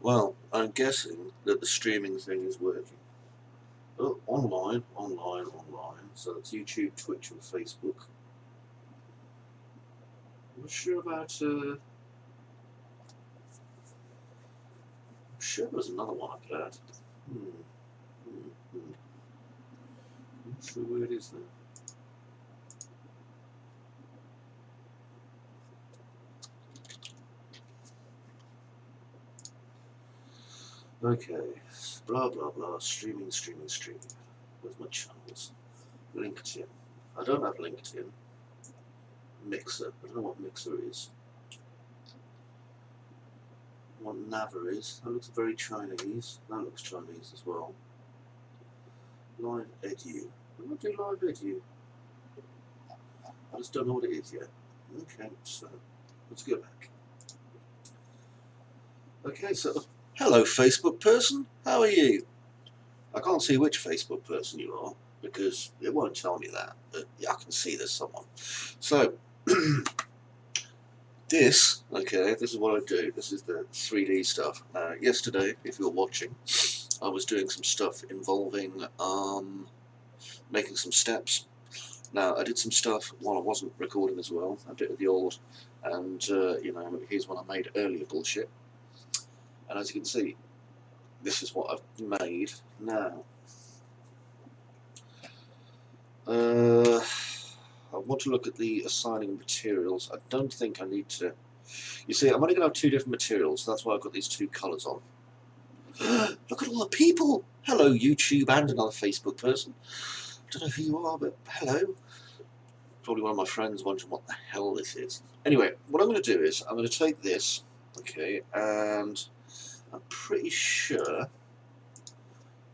Well, I'm guessing that the streaming thing is working. Oh, online. So it's YouTube, Twitch, and Facebook. I'm not sure about. I'm sure there's another one I could add. I'm not sure where it is though. Okay, blah blah blah, streaming. Where's my channels? LinkedIn. I don't have LinkedIn. Mixer. I don't know what Mixer is. What Naver is. That looks very Chinese. That looks Chinese as well. Live Edu. I'm not doing Live Edu. I just don't know what it is yet. Okay, so let's go back. Okay, so hello Facebook person, how are you? I can't see which Facebook person you are because it won't tell me that, but yeah, I can see there's someone. So this is what I do. This is the 3D stuff. Yesterday, if you're watching, I was doing some stuff involving making some steps. Now I did some stuff while I wasn't recording as well, a bit of the old, and you know, here's what I made earlier bullshit. And as you can see, this is what I've made now. I want to look at the assigning materials. I don't think I need to. You see, I'm only going to have two different materials. That's why I've got these two colours on. Look at all the people! Hello, YouTube and another Facebook person. I don't know who you are, but hello. Probably one of my friends wondering what the hell this is. Anyway, what I'm going to do is I'm going to take this, okay, and I'm pretty sure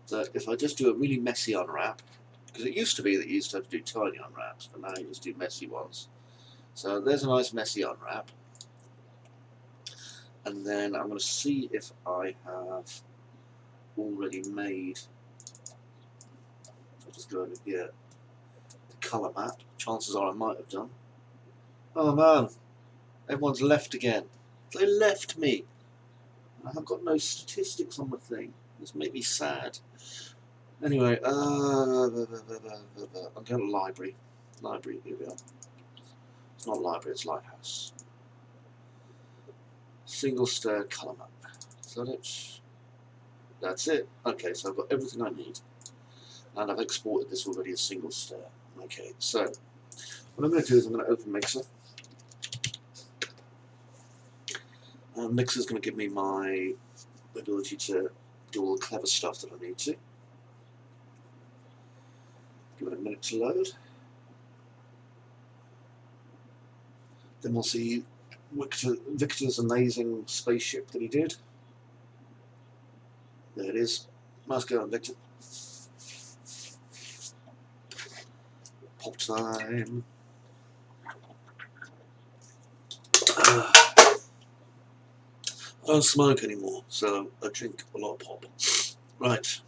that if I just do a really messy unwrap, because it used to be that you used to have to do tiny unwraps, but now you just do messy ones. So there's a nice messy unwrap. And then I'm going to see if I have already made, I'll just go over here, the colour map. Chances are I might have done. Oh man, everyone's left again. They left me. I've got no statistics on the thing. This made me sad. Anyway, I'm going to library. Library, here we are. It's not library, it's lighthouse. Single stair colour map. Is that it? That's it. Okay, so I've got everything I need. And I've exported this already as single stair. Okay, so what I'm going to do is I'm going to open Mixer. And Mixer's going to give me my ability to do all the clever stuff that I need to. Give it a minute to load. Then we'll see Victor's amazing spaceship that he did. There it is. Nice going, Victor. Pop time. I don't smoke anymore, so I drink a lot of pop. Right.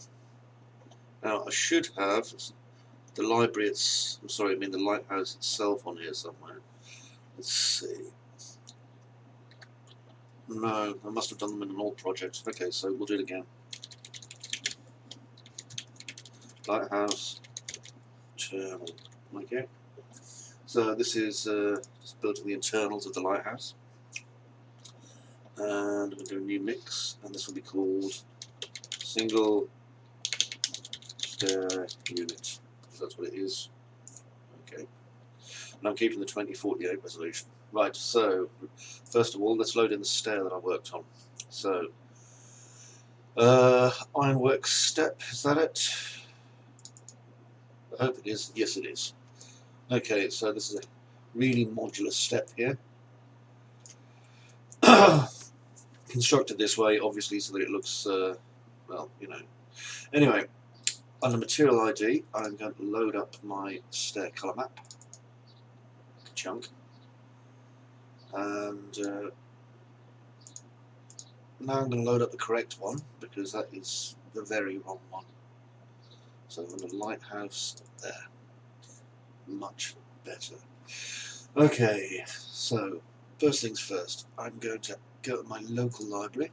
Now I should have the library, the lighthouse itself on here somewhere. Let's see. No, I must have done them in an old project. Okay, so we'll do it again. Lighthouse, internal. Okay. So this is just building the internals of the lighthouse. And I'm going to do a new mix, and this will be called Single Stair Unit. That's what it is. Okay. And I'm keeping the 2048 resolution. Right, so first of all, let's load in the stair that I worked on. So, ironwork step, is that it? I hope it is. Yes, it is. Okay, so this is a really modular step here. Constructed this way, obviously, so that it looks, well, you know. Anyway, under Material ID, I'm going to load up my stair colour map chunk. And now I'm going to load up the correct one, because that is the very wrong one. So I'm going to lighthouse there. Much better. Okay, so first things first, I'm going to go to my local library.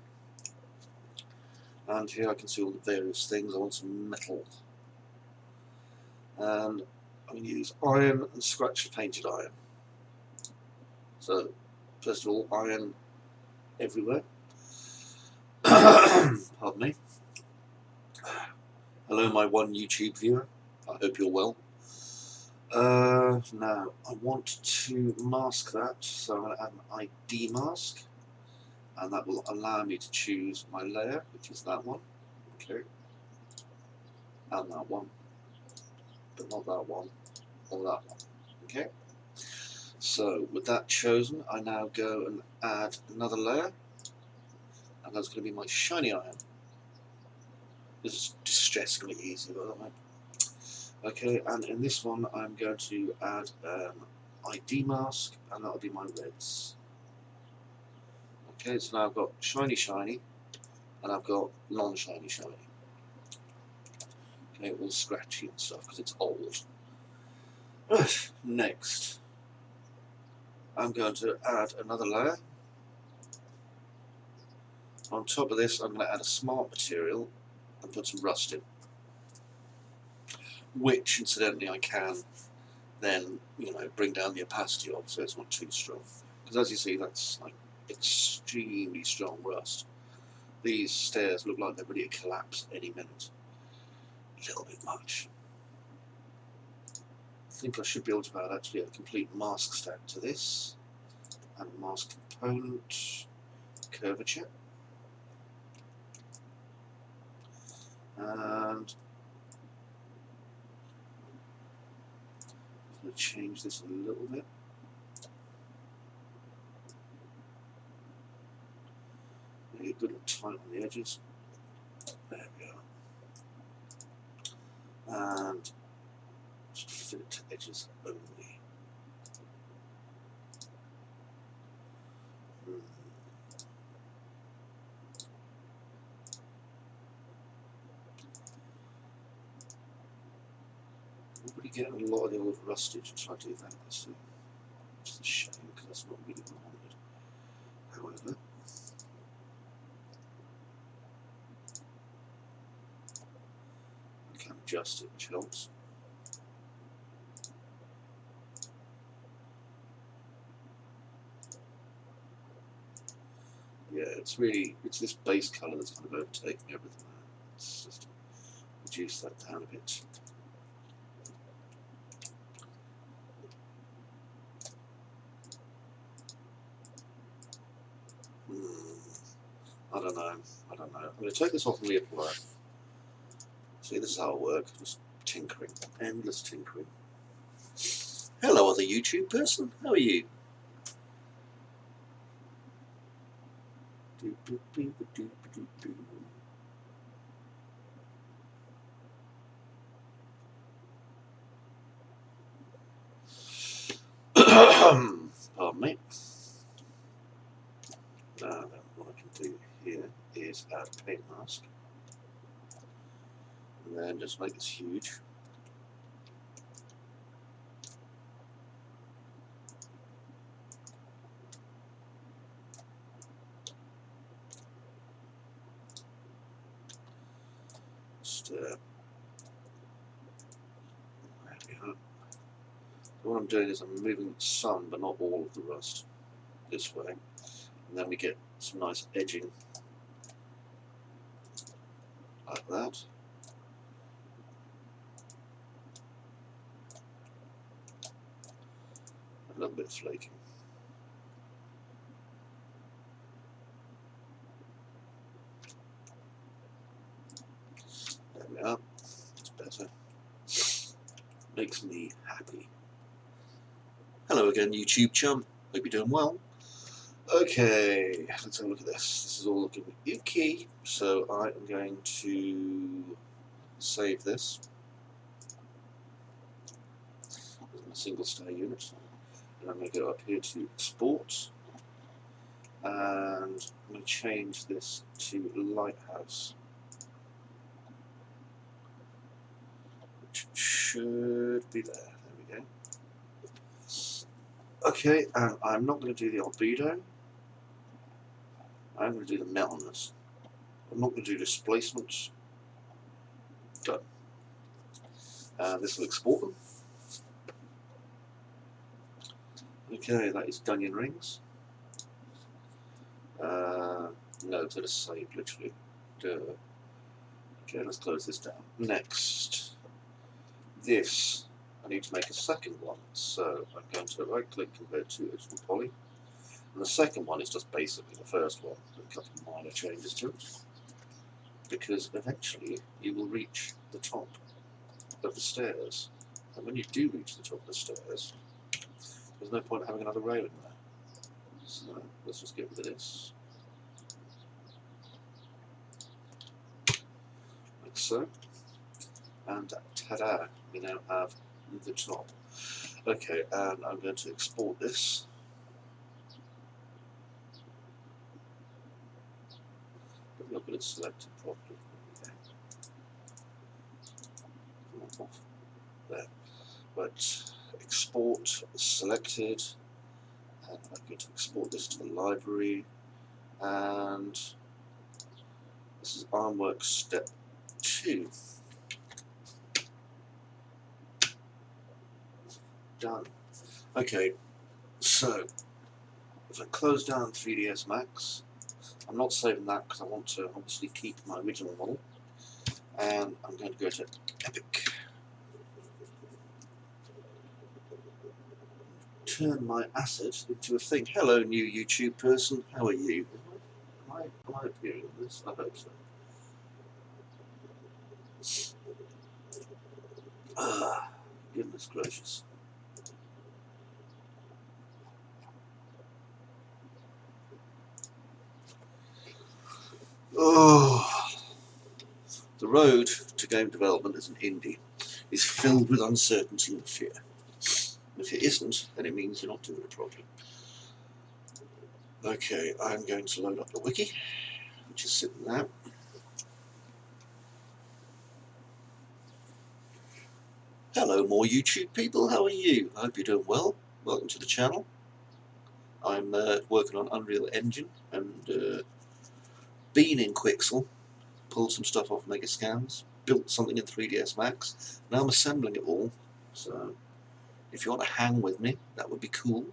And here I can see all the various things. I want some metal. And I'm going to use iron and scratch painted iron. So, first of all, iron everywhere. Pardon me. Hello, my one YouTube viewer. I hope you're well. Now, I want to mask that, so I'm going to add an ID mask. And that will allow me to choose my layer, which is that one. Okay. And that one. But not that one. Or that one. Okay. So, with that chosen, I now go and add another layer. And that's going to be my shiny iron. This is distressingly easy, by the way. Okay, and in this one, I'm going to add an ID mask, and that'll be my reds. Okay, so now I've got shiny, shiny, and I've got non-shiny, shiny. Okay, all scratchy and stuff because it's old. Right, next, I'm going to add another layer. On top of this, I'm going to add a smart material and put some rust in, which, incidentally, I can then, bring down the opacity of, so it's not too strong. Because as you see, that's like extremely strong rust. These stairs look like they're ready to collapse any minute. A little bit much. I think I should be able to add actually a complete mask stack to this. And mask component, curvature. And I'm going to change this a little bit. Make it good and tight on the edges. There we are. And just fit it to edges only. Really getting a lot of the old rustage and try to do that, which is a shame because that's not really what I wanted. However, I can adjust it, which helps. Yeah, it's this base colour that's kind of overtaking everything. Let's just reduce that down a bit. I don't know. I'm going to take this off and reapply. See, this is how it works. Just tinkering. Endless tinkering. Hello, other YouTube person. How are you? Pardon me. Now then, what I can do here is add a paint mask. And then just make this huge. There we are. So what I'm doing is I'm moving some, but not all of the rust, this way. And then we get some nice edging like that. A little bit flaky. There we are. That's better. Makes me happy. Hello again, YouTube chum. Hope you're doing well. Okay, let's have a look at this. This is all looking okay. So I am going to save this as my single stair unit. And I'm going to go up here to export. And I'm going to change this to lighthouse, which should be there. There we go. Okay, and I'm not going to do the albedo. I'm going to do the metalness, I'm not going to do displacement. Done. And this will export them. Okay, that is Dunyan rings. No, it's going to save literally. Duh. Okay, let's close this down. Next, this. I need to make a second one, so I'm going to right click, convert to original poly. And the second one is just basically the first one, with a couple of minor changes to it. Because eventually you will reach the top of the stairs. And when you do reach the top of the stairs, there's no point having another railing there. So let's just get rid of this. Like so. And ta-da, we now have the top. Okay, and I'm going to export this. I've not got it selected properly. Come on, off. There. But export selected. And I'm going to export this to the library. And this is Armwork step 2. Done. Okay, so if I close down 3ds Max, I'm not saving that because I want to obviously keep my original model, and I'm going to go to Epic, turn my asset into a thing. Hello, new YouTube person. How are you? Am I appearing in this? I hope so. Ah, goodness gracious. Oh, the road to game development as an indie is filled with uncertainty and fear. If it isn't, then it means you're not doing it properly. Okay, I'm going to load up the wiki, which is sitting there. Hello, more YouTube people. How are you? I hope you're doing well. Welcome to the channel. I'm working on Unreal Engine and been in Quixel, pulled some stuff off Megascans, built something in 3ds Max. Now I'm assembling it all. So if you want to hang with me, that would be cool.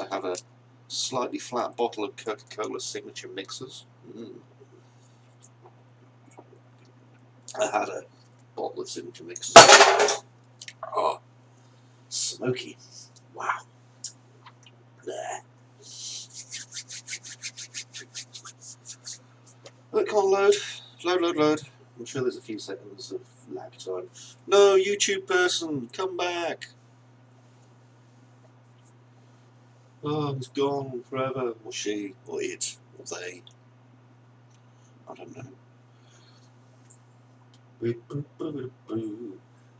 I have a slightly flat bottle of Coca-Cola signature mixers. I had a bottle of signature mixers. Oh, smoky. Wow. There. Oh, it can't load. Load. I'm sure there's a few seconds of lag time. No, YouTube person, come back. Oh, he's gone forever. Or she, or it, or they. I don't know.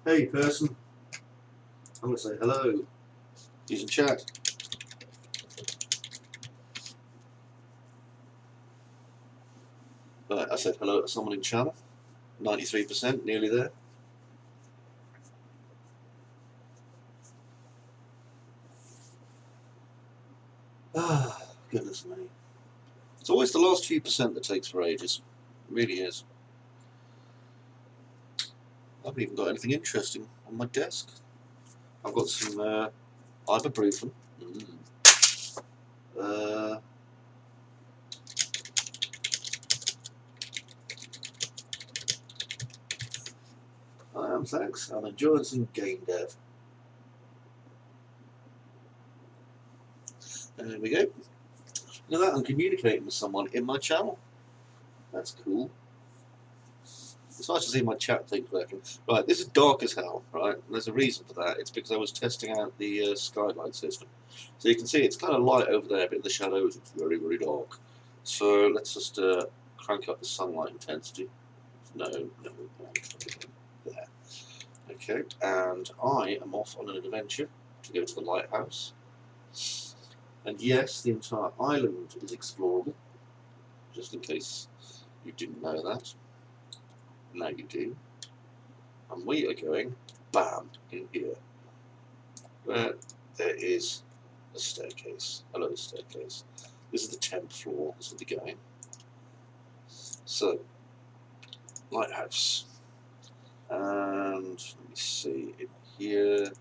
Hey, person. I'm going to say hello. He's in chat. Right, I said hello to someone in channel. 93%, nearly there. Ah, goodness me. It's always the last few percent that takes for ages. It really is. I haven't even got anything interesting on my desk. I've got some ibuprofen. I am, thanks. I'm enjoying some game dev. And there we go. Look at that, I'm communicating with someone in my channel. That's cool. It's nice to see my chat thing working. Right, this is dark as hell, right? And there's a reason for that. It's because I was testing out the skylight system. So you can see it's kind of light over there, but in the shadows it's very, very dark. So let's just crank up the sunlight intensity. No. There. Okay, and I am off on an adventure to go to the lighthouse. And yes, the entire island is explorable, just in case you didn't know that. Now you do. And we are going, bam, in here. Where there is a staircase. Hello, staircase. This is the 10th floor, this will be going. So, lighthouse. And let me see, in here,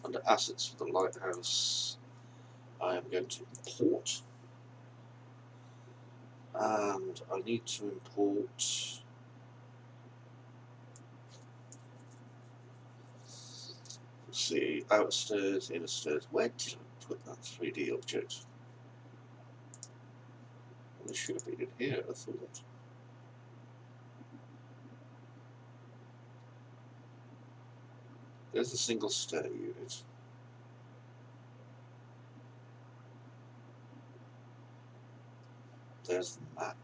under assets for the lighthouse, I am going to import. And I need to import. Let's see, outstairs, inner stairs. Where did I put that 3D object? Well, it should have been in here, I thought. There's the single stair unit. There's the map.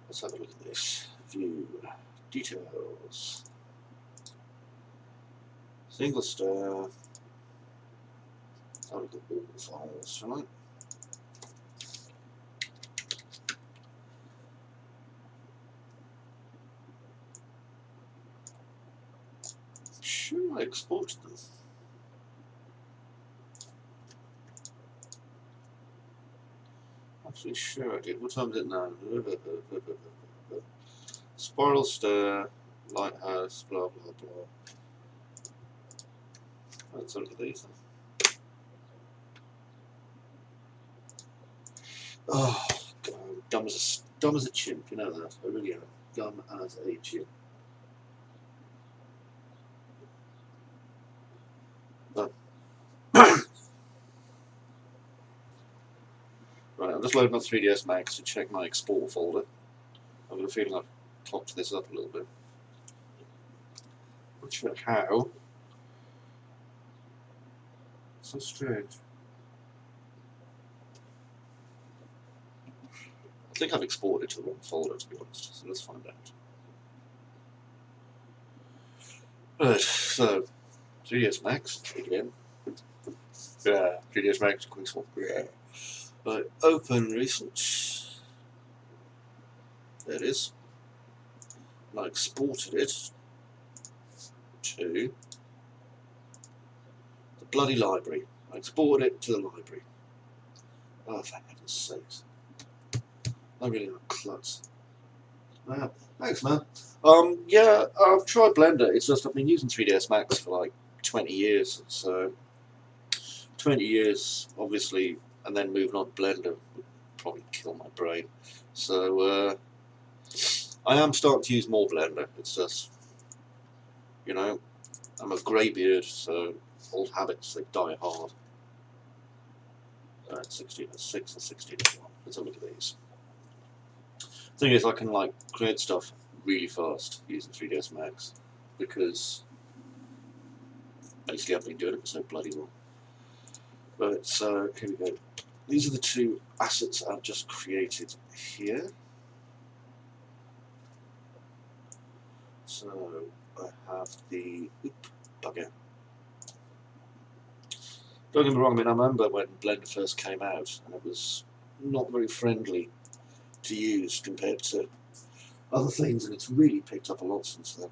Let's have a look at this. View, details. Single stair. Let's have a look at all the files, shall I? Sure, I exported them. Actually, sure I did. What time is it now? Spiral stair, lighthouse, blah blah blah. Let's look at these then. Oh, God, I'm dumb as a chimp, you know that. I really am. Dumb as a chimp. But right, I'm just loading my 3ds Max to check my export folder. I've got a feeling I've cocked this up a little bit. Not sure how. So strange. I think I've exported to the wrong folder, to be honest, so let's find out. Right, so 3ds Max again. Yeah, 3ds Max, quick swap. Yeah. Right, open recent. There it is. And I exported it to the bloody library. I exported it to the library. Oh, for heaven's sakes. I really am a klutz. Wow, thanks, man. Yeah, I've tried Blender. It's just I've been using 3ds Max for like 20 years. So 20 years, obviously, and then moving on to Blender would probably kill my brain. So I am starting to use more Blender. It's just, you know, I'm a greybeard, so old habits, they die hard. 16 and 6 and 16 and 1. Let's have a look at these. Thing is, I can like create stuff really fast using 3ds Max because basically I've been doing it for so bloody long. But so here we go. These are the two assets I've just created here. So I have the bugger. Don't get me wrong, I mean, I remember when Blender first came out and it was not very friendly to use compared to other things, and it's really picked up a lot since then.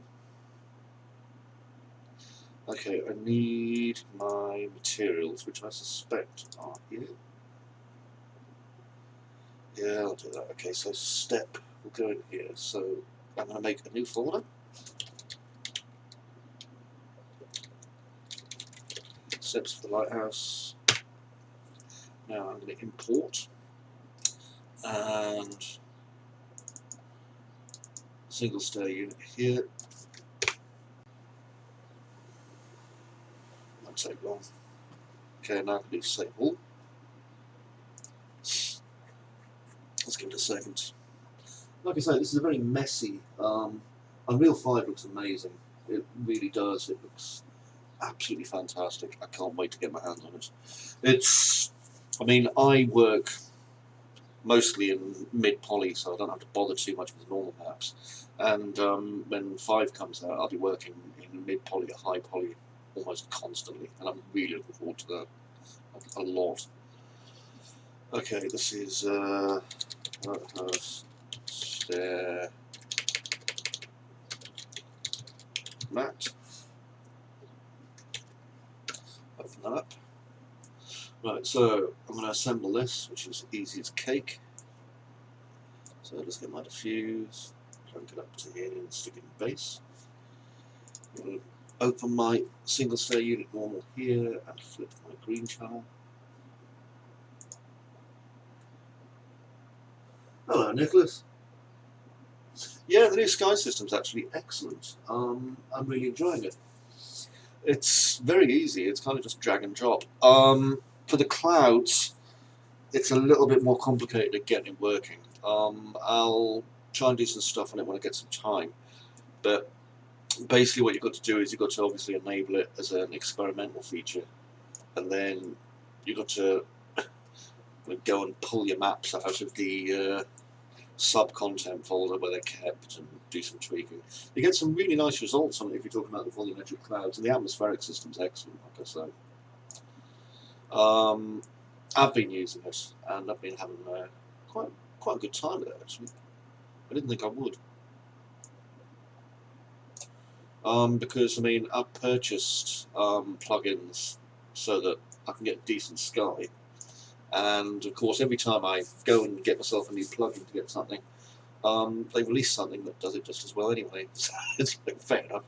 Okay, I need my materials, which I suspect are here. Yeah, I'll do that. Okay, so step will go in here. So I'm going to make a new folder. Steps for the lighthouse. Now I'm going to import and single stair unit here. Won't take long. Okay, now I can do save all. Let's give it a second. Like I say, this is a very messy. Unreal 5 looks amazing. It really does. It looks absolutely fantastic. I can't wait to get my hands on it. It's, I mean, I work mostly in mid-poly, so I don't have to bother too much with normal maps. And when 5 comes out, I'll be working in mid-poly or high-poly almost constantly, and I'm really looking forward to that a lot. Okay, this is stair mat. Open that up. Right, so I'm going to assemble this, which is easy as cake. So let's get my diffuse, crank it up to here and stick it in base. Open my single stair unit normal here and flip my green channel. Hello, Nicholas. Yeah, the new sky system's actually excellent. I'm really enjoying it. It's very easy. It's kind of just drag and drop. For the clouds, it's a little bit more complicated to get it working. I'll try and do some stuff on it when I get some time. But basically what you've got to do is you've got to obviously enable it as an experimental feature. And then you've got to go and pull your maps out of the sub-content folder where they're kept and do some tweaking. You get some really nice results on it if you're talking about the volumetric clouds, and the atmospheric system's excellent, like I say. I've been using it, and I've been having quite a good time with it, actually. I didn't think I would. Because, I mean, I've purchased plugins so that I can get decent sky. And of course, every time I go and get myself a new plugin to get something, they release something that does it just as well anyway. So it's like, fair enough.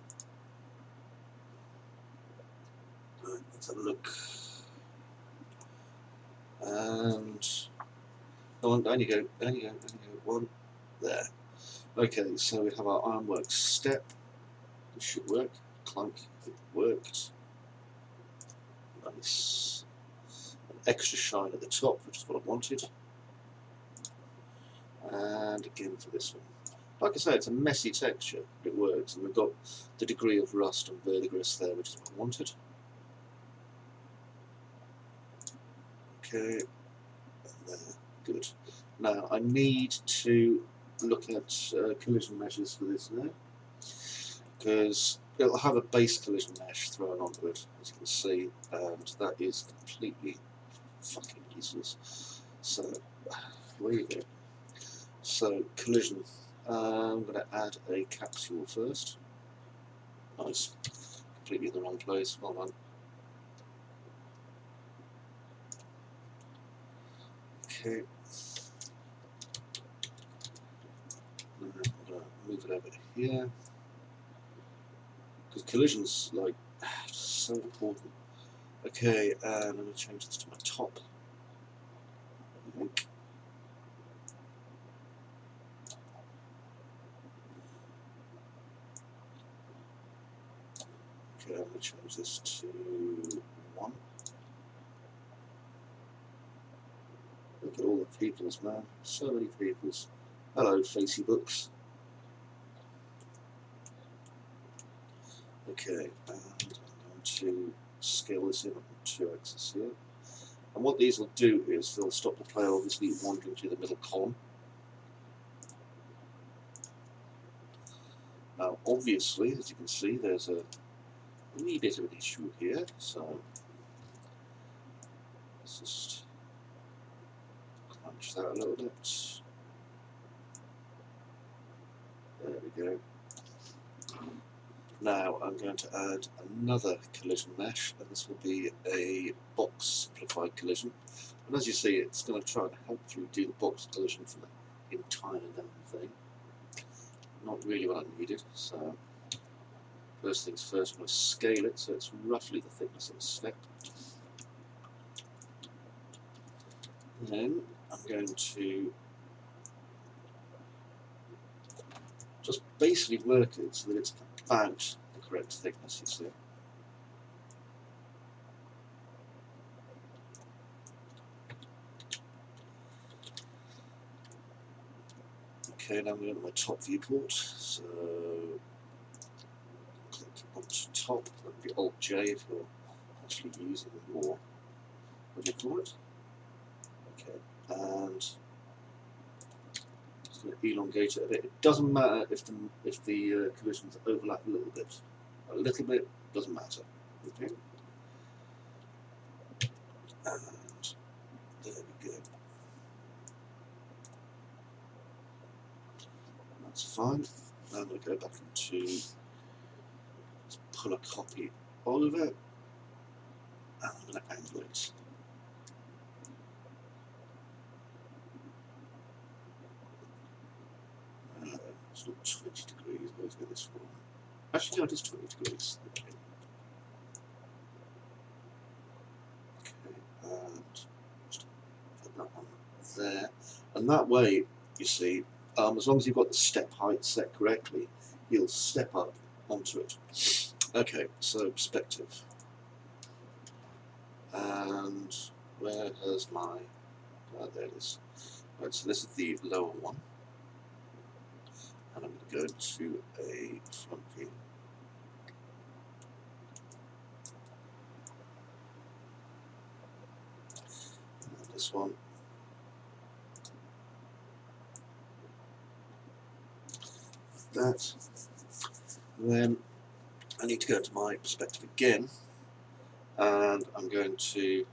Right, let's have a look. And down you go, down you go, down you go. One there. Okay, so we have our ironwork step. This should work. Clunk, it worked. Nice. An extra shine at the top, which is what I wanted. And again for this one. Like I say, it's a messy texture, but it works, and we've got the degree of rust and verdigris there, which is what I wanted. Okay, and there, good. Now I need to look at collision meshes for this now, because it'll have a base collision mesh thrown onto it, as you can see, and that is completely fucking useless. So, where you go? So, collision. I'm going to add a capsule first. Nice. Completely in the wrong place. Well done. Okay. I'm going to move it over here. Because collision's like so important. Okay, and I'm going to change this to my top. Okay, I'm going to change this to 1. Look at all the peoples, man. So many peoples. Hello, Facey Books. Okay, and I'm going to scale this in on 2 axes here. And what these will do is they'll stop the player obviously wandering through the middle column. Now, obviously, as you can see, there's a wee bit of an issue here, so let's just crunch that a little bit. There we go. Now I'm going to add another collision mesh, and this will be a box simplified collision. And as you see, it's going to try and help you do the box collision for the entire damn thing. Not really what I needed, so first things first, I'm going to scale it so it's roughly the thickness of a step. Then I'm going to just basically work it so that it's about the correct thickness, you see. Okay, now I'm going to my top viewport, so click onto top, that would be Alt-J if you're actually using more, what do you call it? Okay, and just going to elongate it a bit. It doesn't matter if the collisions overlap a little bit. A little bit doesn't matter. Okay, and there we go. That's fine. Now I'm going to go back into, let's pull a copy of it, and I'm going to angle it. do this one. Actually, no, it is 20 degrees. Okay. And just put that one there. And that way, you see, as long as you've got the step height set correctly, you'll step up onto it. Okay, so perspective. And where has my... there it is. Right, so this is the lower one. And I'm going to go to a front view. And this one. That. And then I need to go to my perspective again. And I'm going to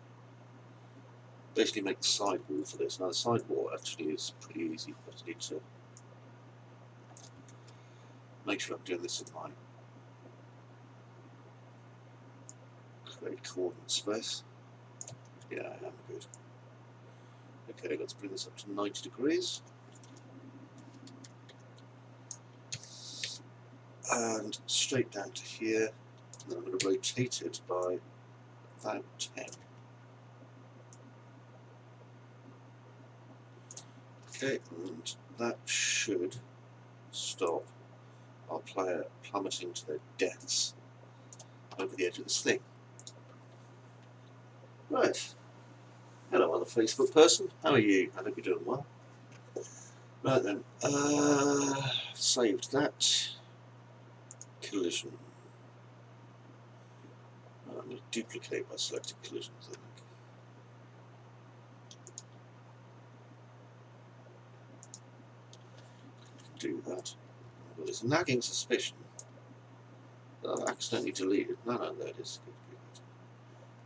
basically make the side wall for this. Now the side wall actually is pretty easy, but I need to make sure I'm doing this in my correct coordinate space. Yeah, I am good. Okay, let's bring this up to 90 degrees. And straight down to here. And then I'm going to rotate it by about 10. Okay, and that should stop our player plummeting to their deaths over the edge of this thing. Right. Hello, other Facebook person. How are you? I hope you're doing well. Right then. Saved that. Collision. I'm going to duplicate by selecting collisions, I think. Do that. Well, there's a nagging suspicion that I've accidentally deleted. No, there it is. Good, good.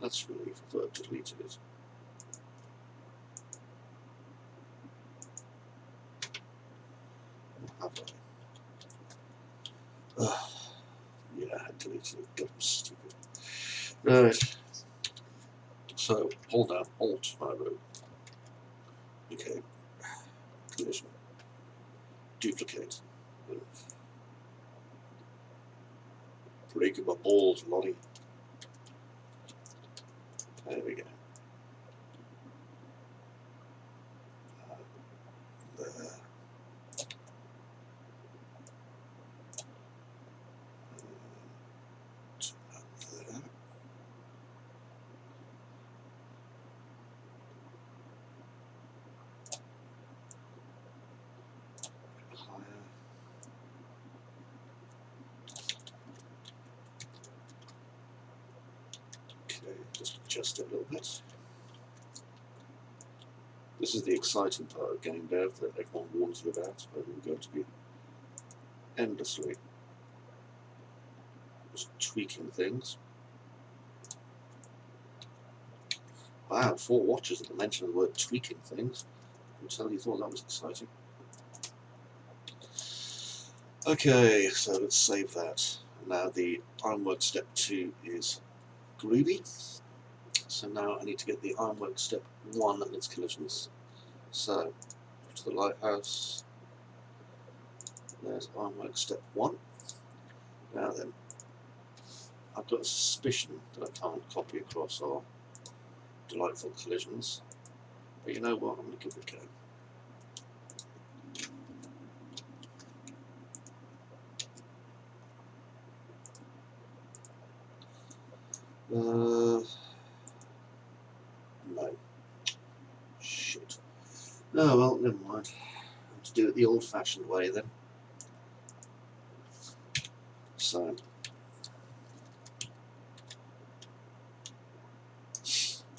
That's relief. I thought I'd deleted it. Have I? Yeah, I had deleted it. God, I'm stupid. Right. So, hold down Alt, my road. Okay. Collision. Duplicate. Breaking my balls, Lonnie. There we go. There. There. Higher. Okay, just adjust it a little bit. This is the exciting part of game dev that everyone warns you about, where you're going to be endlessly just tweaking things. Wow, 4 watches at the mention of the word tweaking things. I can tell you thought that was exciting. Okay, so let's save that. Now the ironwork step 2 is groovy. So now I need to get the ironwork step 1 and its collisions. So, to the lighthouse. There's ironwork step 1. Now then, I've got a suspicion that I can't copy across our delightful collisions. But you know what, I'm going to give it a go. No. Shit. Oh well, never mind. I have to do it the old-fashioned way then. So,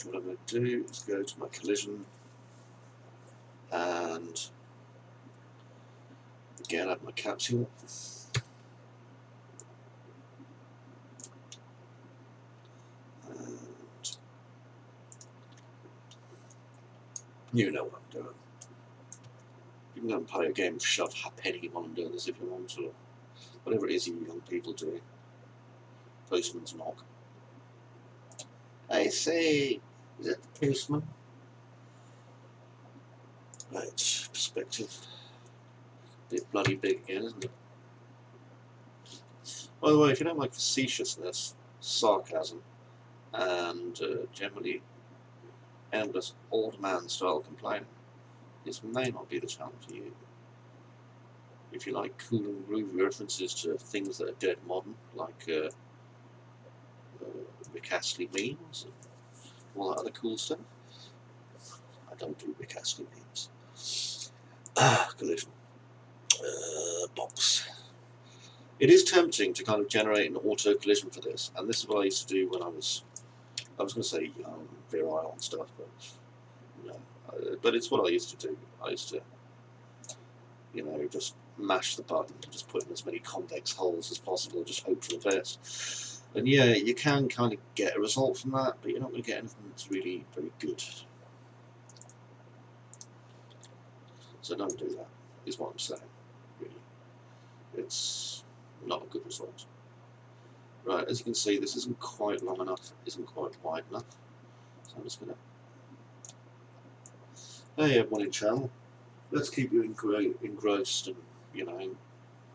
what I'm going to do is go to my collision and again add my capsule. And you know what I'm doing. You can go and play a game of shove penny while I'm doing this if you want to. Whatever it is you young people do. Postman's knock. I say, is that the postman? Right, perspective. Bit bloody big again, isn't it? By the way, if you don't like facetiousness, sarcasm, and generally endless old man style complaining, this may not be the channel for you. If you like cool and groovy references to things that are dead modern, like Rick Astley memes and all that other cool stuff. I don't do Rick Astley memes. Collision. Box. It is tempting to kind of generate an auto collision for this, and this is what I used to do when I was going to say young, virile and stuff, but no. But it's what I used to do. I used to, just mash the button, just put in as many convex holes as possible, just hope for the best. And yeah, you can kind of get a result from that, but you're not going to get anything that's really very good. So don't do that, is what I'm saying, really. It's not a good result. Right, as you can see, this isn't quite long enough, isn't quite wide enough. So I'm just going to... Hey everyone in channel, let's keep you engrossed and,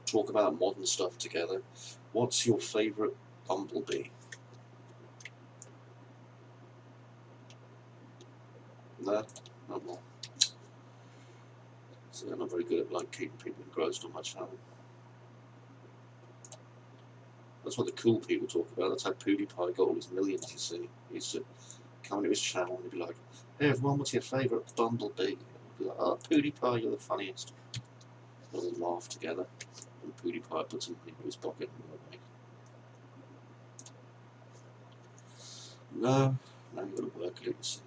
talk about modern stuff together. What's your favourite bumblebee? No? Not more. So I'm not very good at keeping people engrossed on my channel. That's what the cool people talk about. That's how PewDiePie got all his millions, you see. He used to come into his channel and he'd be like, hey everyone, what's your favourite bumblebee? And I'd be like, oh, PewDiePie, you're the funniest. And we'll laugh together. And PewDiePie puts some money in his pocket and we're like, no, now you've got to work at it, you see.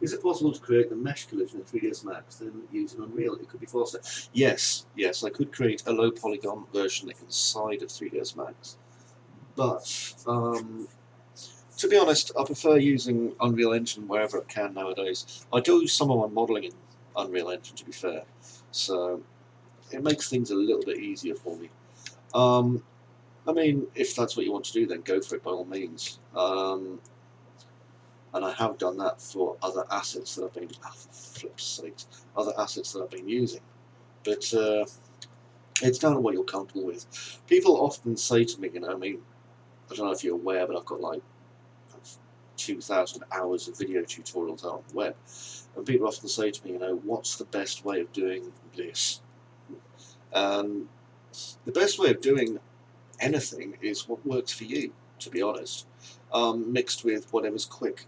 Is it possible to create the mesh collision in 3ds Max, then using Unreal? It could be faster. Yes, I could create a low polygon version inside of 3ds Max. But, to be honest, I prefer using Unreal Engine wherever I can nowadays. I do some of my modelling in Unreal Engine, to be fair. So, it makes things a little bit easier for me. I mean, if that's what you want to do, then go for it by all means. And I have done that for other assets that I've been, for flip's sakes, other assets that I've been using. But it's down to what you're comfortable with. People often say to me, I don't know if you're aware, but I've got like 2,000 hours of video tutorials out on the web. And people often say to me, what's the best way of doing this? And the best way of doing anything is what works for you, to be honest, mixed with whatever's quick.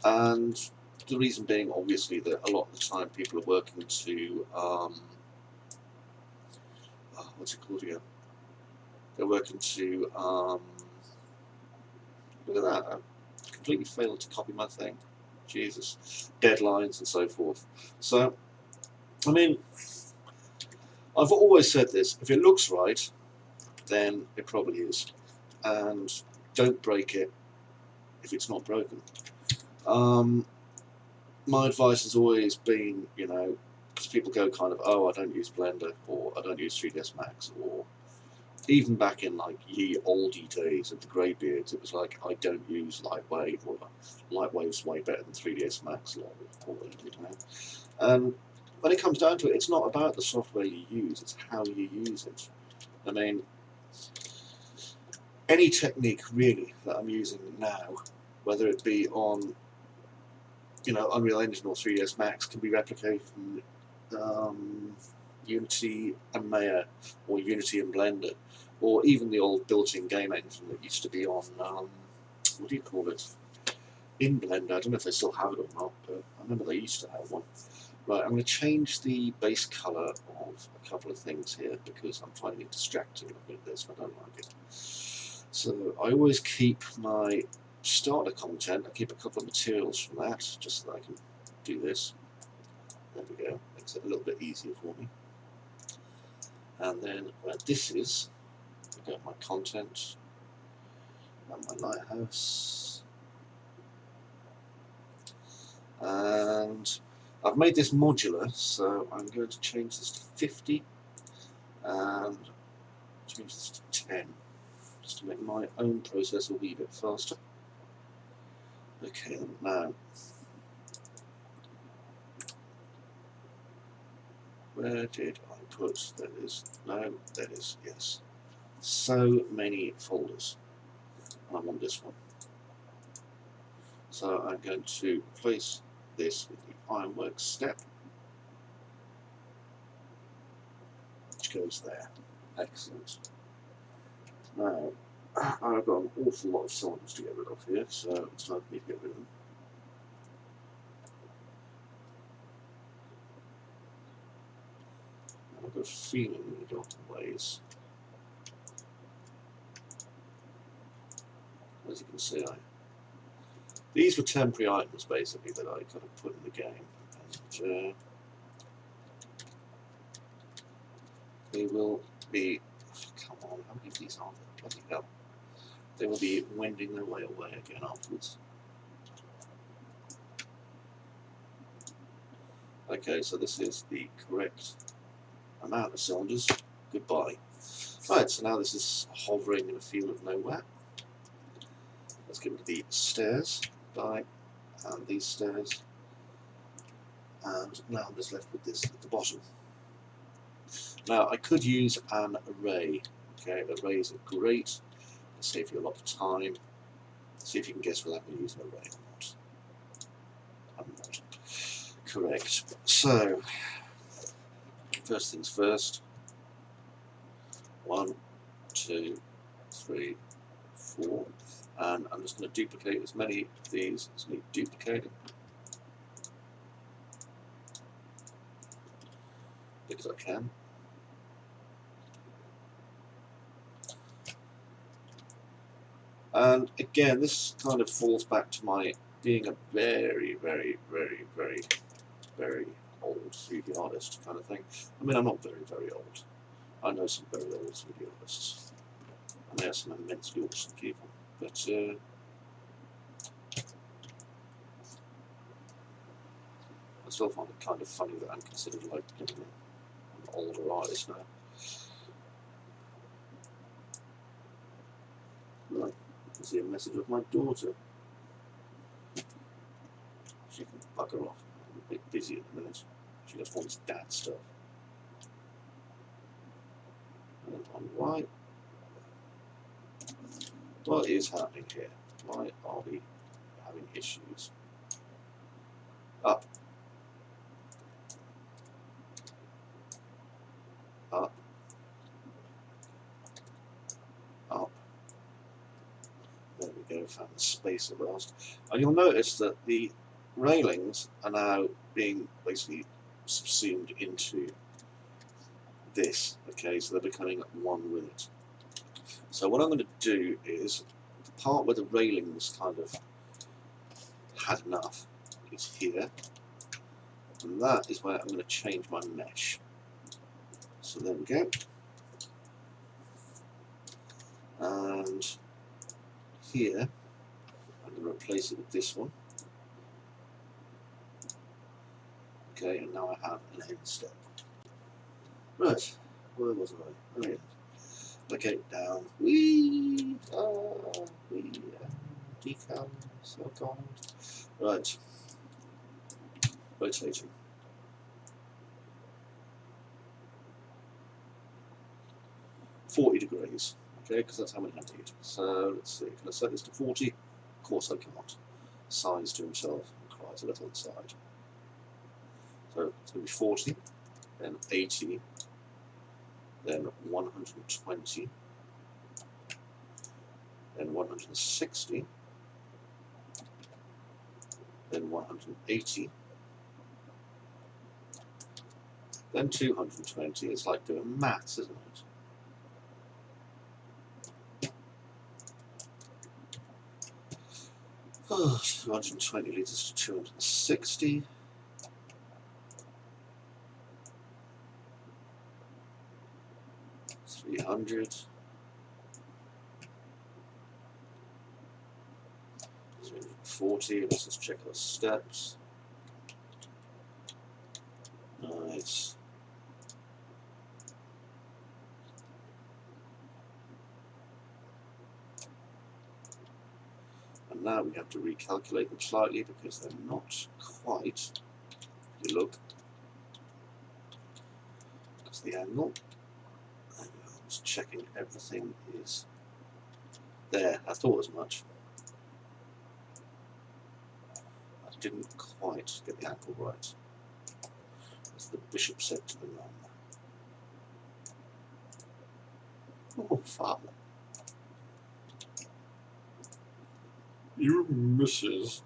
And the reason being, obviously, that a lot of the time people are working to, what's it called again? They're working to, look at that, I completely failed to copy my thing. Jesus. Deadlines and so forth. So, I mean, I've always said this, if it looks right, then it probably is. And don't break it if it's not broken. My advice has always been, because people go kind of, oh, I don't use Blender, or I don't use 3ds Max, or even back in ye oldie days of the greybeards, it was like, I don't use Lightwave, or Lightwave's way better than 3ds Max, and when it comes down to it, it's not about the software you use, it's how you use it. I mean, any technique really that I'm using now, whether it be on Unreal Engine or 3ds Max, can be replicated from Unity and Maya, or Unity and Blender, or even the old built-in game engine that used to be on, what do you call it, in Blender. I don't know if they still have it or not, but I remember they used to have one. Right, I'm going to change the base colour of a couple of things here, because I'm finding it distracting looking at this, and I don't like it. So I always keep my starter content, I keep a couple of materials from that, just so that I can do this. There we go, makes it a little bit easier for me. And then where this is, I've got my content and my lighthouse. And I've made this modular, so I'm going to change this to 50 and change this to 10, just to make my own process a wee bit faster. Okay, now, where did I put, there it is, no, there it is, yes. So many folders. And I want this one. So I'm going to replace this with the ironwork step, which goes there. Excellent. Now, I've got an awful lot of cylinders to get rid of here, so it's time for me to get rid of them. And I've got a feeling we go in ways. As you can see, these were temporary items basically that I kind of put in the game, and they will be. Come on, how many of these are there? Bloody hell! They will be wending their way away again afterwards. Okay, so this is the correct amount of cylinders. Goodbye. Right, so now this is hovering in a field of nowhere. Let's get rid of the stairs. Bye. And these stairs. And now I'm just left with this at the bottom. Now I could use an array. Okay, arrays are great. They save you a lot of time. See if you can guess whether I'm going to use an array or not. I'm not. Correct. So, first things first. 1, 2, 3, 4. And I'm just going to duplicate as many of these as need duplicating. Because I can. And again, this kind of falls back to my being a very, very, very, very, very old 3D artist kind of thing. I mean, I'm not very, very old. I know some very old 3D artists. And they are some immensely awesome people. But I still find it kind of funny that I'm considered like an older artist now. Right, I can see a message of my daughter. She can bugger off. I'm a bit busy at the minute. She just wants dad stuff. And on right. What is happening here? Why are we having issues? Up. Up. Up. There we go, found the space at last. And you'll notice that the railings are now being basically subsumed into this. Okay, so they're becoming one with it. So what I'm going to do is, the part where the railings kind of had enough is here. And that is where I'm going to change my mesh. So there we go. And here, I'm going to replace it with this one. Okay, and now I have an end step. Right, where was I? Oh yeah. Okay, down. Whee! Whee! Decal, so gold. Right. Rotating. .40 degrees. Okay, because that's how many I need. So let's see. Can I set this to 40? Of course I cannot. Size to himself requires a little inside. So it's going to be 40, then 80, then 120, then 160, then 180, then 220. It's like doing maths, isn't it? Oh, 220 litres to 260. 300. 340. Let's just check those steps. Nice. And now we have to recalculate them slightly because they're not quite. If you look, because There's the angle. And I'm just checking everything is there. I thought as much. I didn't quite get the angle right, as the bishop said to the nun. Oh, father. You misses.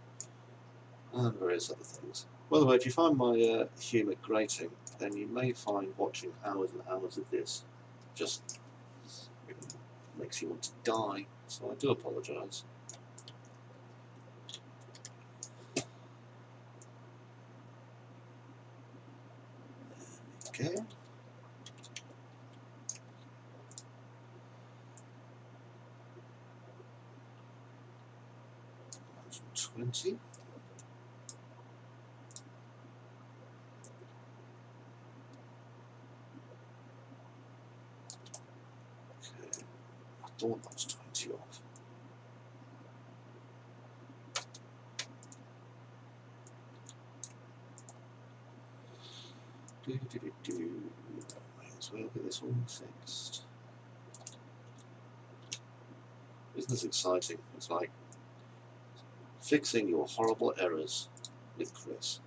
And various other things. By the way, if you find my humour grating, then you may find watching hours and hours of this just makes you want to die. So I do apologise. Okay. 120. Okay. I thought that was 20 off. May as well get this all fixed. Isn't this exciting? It's like fixing your horrible errors with Chris.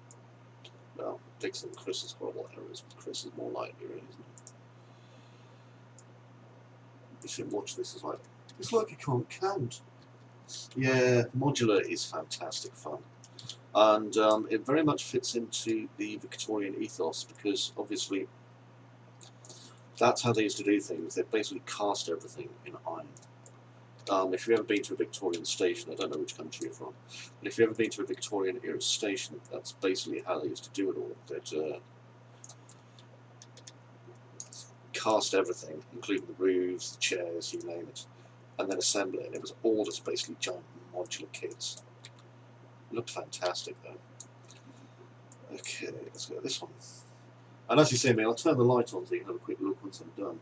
Well, fixing Chris's horrible errors with Chris is more likely, really, isn't it? You should watch this. It's like you can't count. Yeah, modular is fantastic fun. And it very much fits into the Victorian ethos because obviously that's how they used to do things. They basically cast everything in iron. If you've ever been to a Victorian station, I don't know which country you're from, but if you've ever been to a Victorian era station, that's basically how they used to do it all. They'd cast everything, including the roofs, the chairs, you name it, and then assemble it. And it was all just basically giant modular kits. It looked fantastic though. Okay, let's go this one. And as you see me, I'll turn the light on so you can have a quick look once I'm done.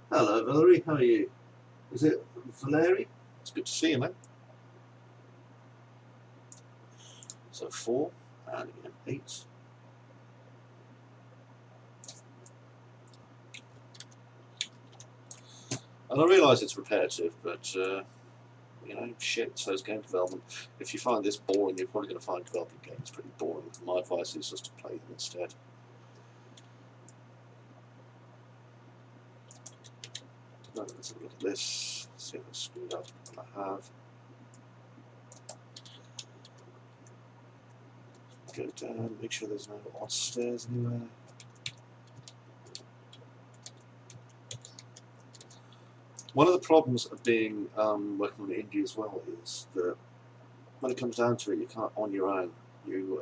Hello, Valerie. How are you? Is it Valerie? It's good to see you, man. So 4, and again 8. And I realise it's repetitive, but you know, shit, so is game development. If you find this boring, you're probably going to find developing games pretty boring. My advice is just to play them instead. Now, let's have a look at this, see how screwed up I have. Go down, make sure there's no odd stairs anywhere. One of the problems of being working on indie as well is that when it comes down to it, you can't on your own. You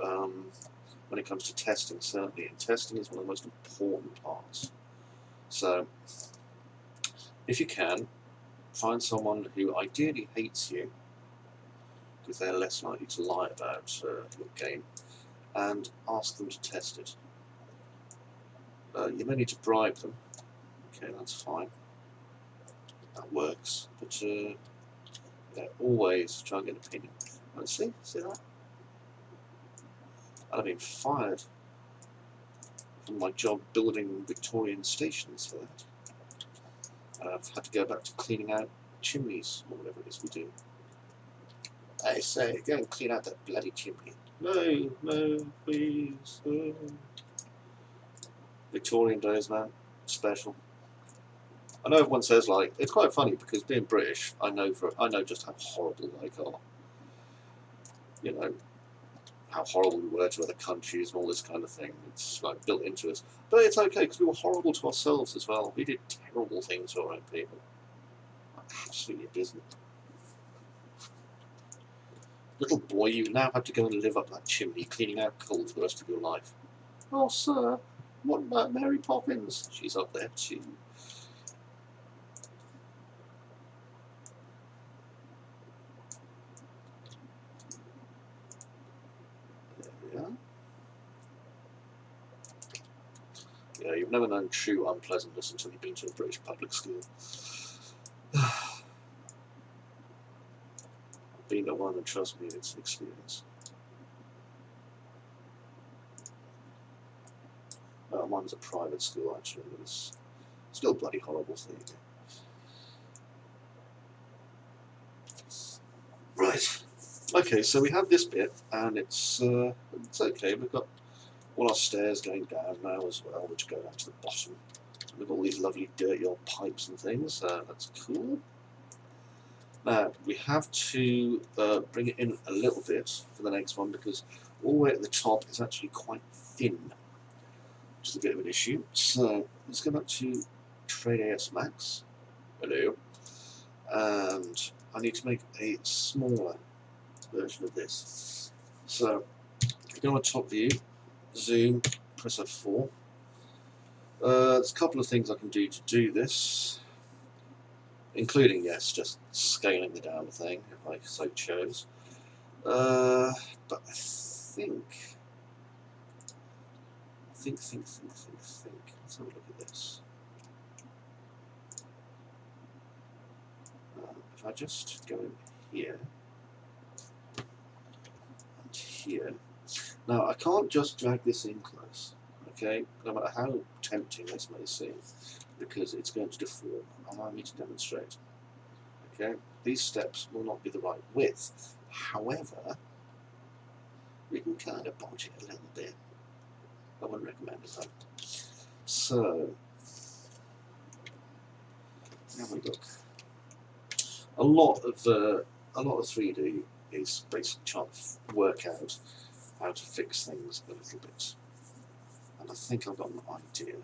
when it comes to testing, certainly, and testing is one of the most important parts. So, if you can, find someone who ideally hates you, because they're less likely to lie about your game, and ask them to test it. You may need to bribe them. Okay, that's fine. That works. But yeah, always try and get an opinion. Let's see that? I've been fired from my job building Victorian stations for that. I've had to go back to cleaning out chimneys, or whatever it is we do. I say, go and clean out that bloody chimney. No, please. Victorian days, man. Special. I know everyone says, like, it's quite funny because being British, I know just how horrible they are. You know, how horrible we were to other countries and all this kind of thing. It's like built into us. But it's okay because we were horrible to ourselves as well. We did terrible things to our own people. Absolutely abysmal. Little boy, you now have to go and live up that chimney, cleaning out coal for the rest of your life. Oh, sir, what about Mary Poppins? She's up there too. There we are. Yeah, you've never known true unpleasantness until you've been to a British public school. I've been to one, and trust me, it's an experience. Well, mine's a private school actually, but it's still bloody horrible. So there you go. Right. Okay, so we have this bit, and it's okay. We've got all our stairs going down now as well, which go down to the bottom. We've got all these lovely dirty old pipes and things. That's cool. Now we have to bring it in a little bit for the next one because all the way at the top is actually quite thin, which is a bit of an issue. So let's go back to Trade AS Max. Hello. And I need to make a smaller version of this. So go on top view, zoom, press F4. There's a couple of things I can do to do this, including, yes, just scaling the down thing if I so chose. But I think. Let's have a look at this. If I just go in here and here. Now I can't just drag this in close, okay? No matter how tempting this may seem, because it's going to deform. Allow me to demonstrate. Okay, these steps will not be the right width. However, we can kind of bodge it a little bit. I wouldn't recommend it though. So, have a look. A lot of 3D is basically trying to work out how to fix things a little bit. And I think I've got an idea.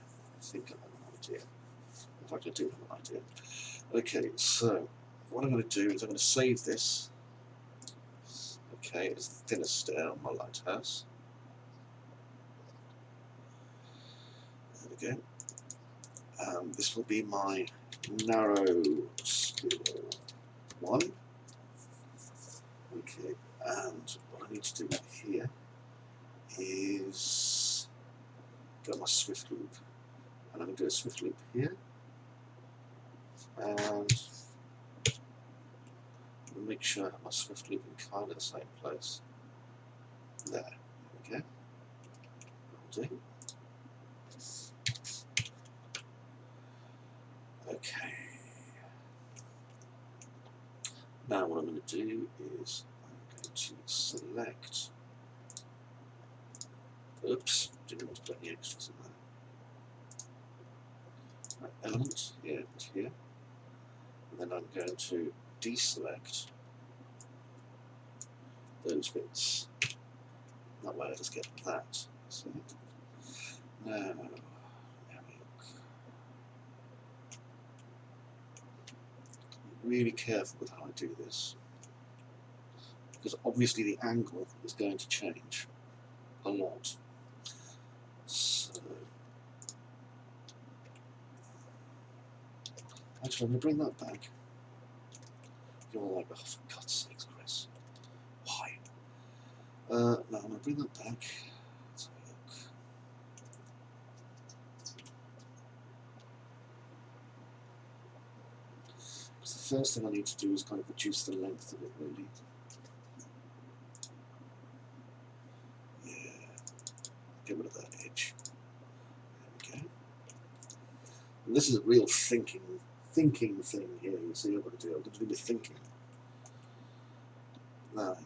In fact, I do have an idea. Okay, so what I'm going to do is I'm going to save this. Okay, it's the thinnest stair on my lighthouse. There we go. This will be my narrow spiral 1. Okay, and what I need to do here is go my swift loop, and I'm going to do a swift loop here, and make sure I have my swift loop in kind of the same place. There, okay. That'll do. Okay. Now what I'm going to do is I'm going to select. Oops, didn't want to put any extras in there. Right, element here, put here. And then I'm going to deselect those bits. That way I just get that. So now, have a look. Be really careful with how I do this, because obviously the angle is going to change a lot. So, actually, I'm going to bring that back. You're all like, oh, for God's sakes, Chris. Why? Now I'm going to bring that back. Let's have a look. Because the first thing I need to do is kind of reduce the length of it, really. Yeah. Get rid of that edge. There we go. And this is a real thinking thing here. You see what I'm going to do? I'm going to do the thinking. Now,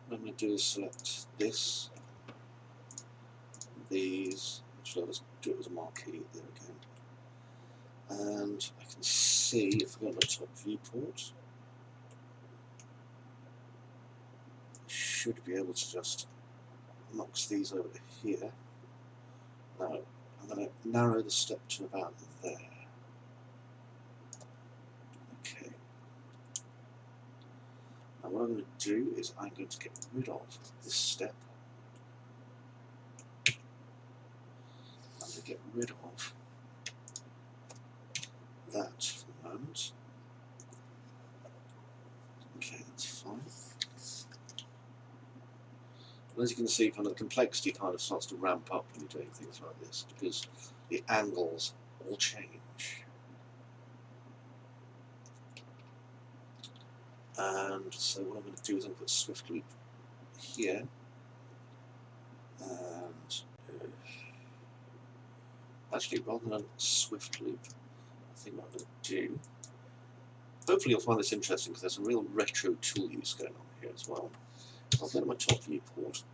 what I'm going to do is select this, these, actually I'll just do it as a marquee, there we go. And I can see, if I go to my top viewport, I should be able to just knock these over to here. Now, I'm going to narrow the step to about there. Okay. Now what I'm going to do is I'm going to get rid of this step. I'm going to get rid of that for the moment. Okay, that's fine. And as you can see, kind of the complexity kind of starts to ramp up when you're doing things like this, because the angles all change. And so what I'm going to do is I'm going to put swift loop here, And actually, rather than swift loop, I think what I'm going to do, hopefully you'll find this interesting because there's some real retro tool use going on here as well. I'll go to my top viewport,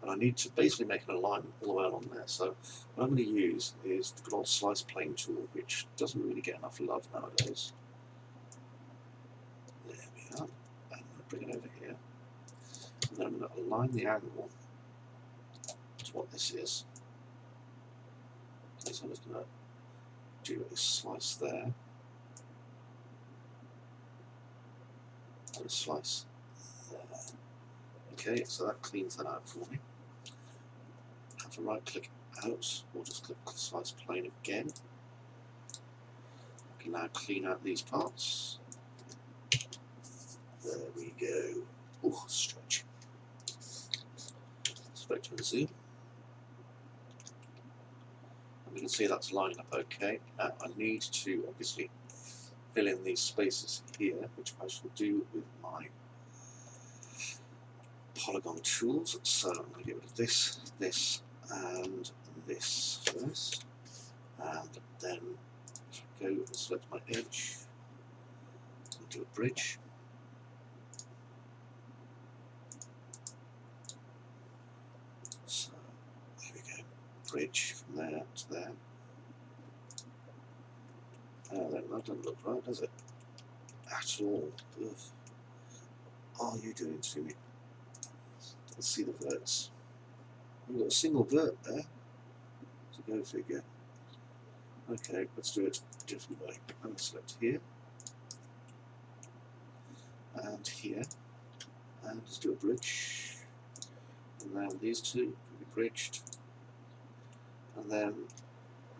and I need to basically make an alignment all the way along there. So what I'm going to use is the good old slice plane tool, which doesn't really get enough love nowadays. There we are. And I'm going to bring it over here. And then I'm going to align the angle to what this is. Okay, so I'm just going to do a slice there. And a slice there. Okay, so that cleans that out for me. I have to right click out, or just click slice plane again. I can now clean out these parts. There we go. Oh, stretch. Spectrum zoom. And we can see that's lining up okay. Now I need to obviously fill in these spaces here, which I shall do with my polygon tools. So I'm going to get rid of this, this, and this first. And then go and select my edge. And do a bridge. So there we go. Bridge from there to there. That doesn't look right, does it? At all. Ugh. What are you doing to me? Let's see the verts. We've got a single vert there. So go figure. Okay, let's do it a different way. I'm going to select here. And here. And let's do a bridge. And then these two can be bridged. And then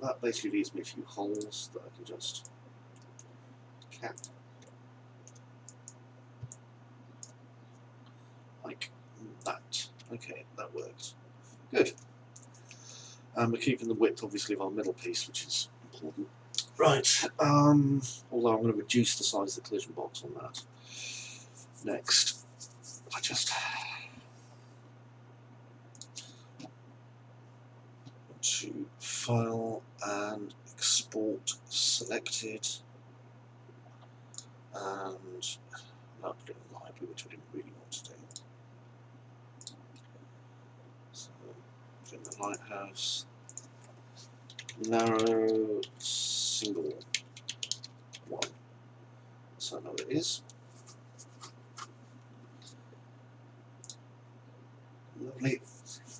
that basically leaves me a few holes that I can just cap. Like that. Okay, that works. Good. And we're keeping the width, obviously, of our middle piece, which is important. Right. Although I'm going to reduce the size of the collision box on that. Next, I just want to file and export selected, and now put it in the library, which I didn't really want to do. So, in the lighthouse, narrow single one. So I know it is. Lovely.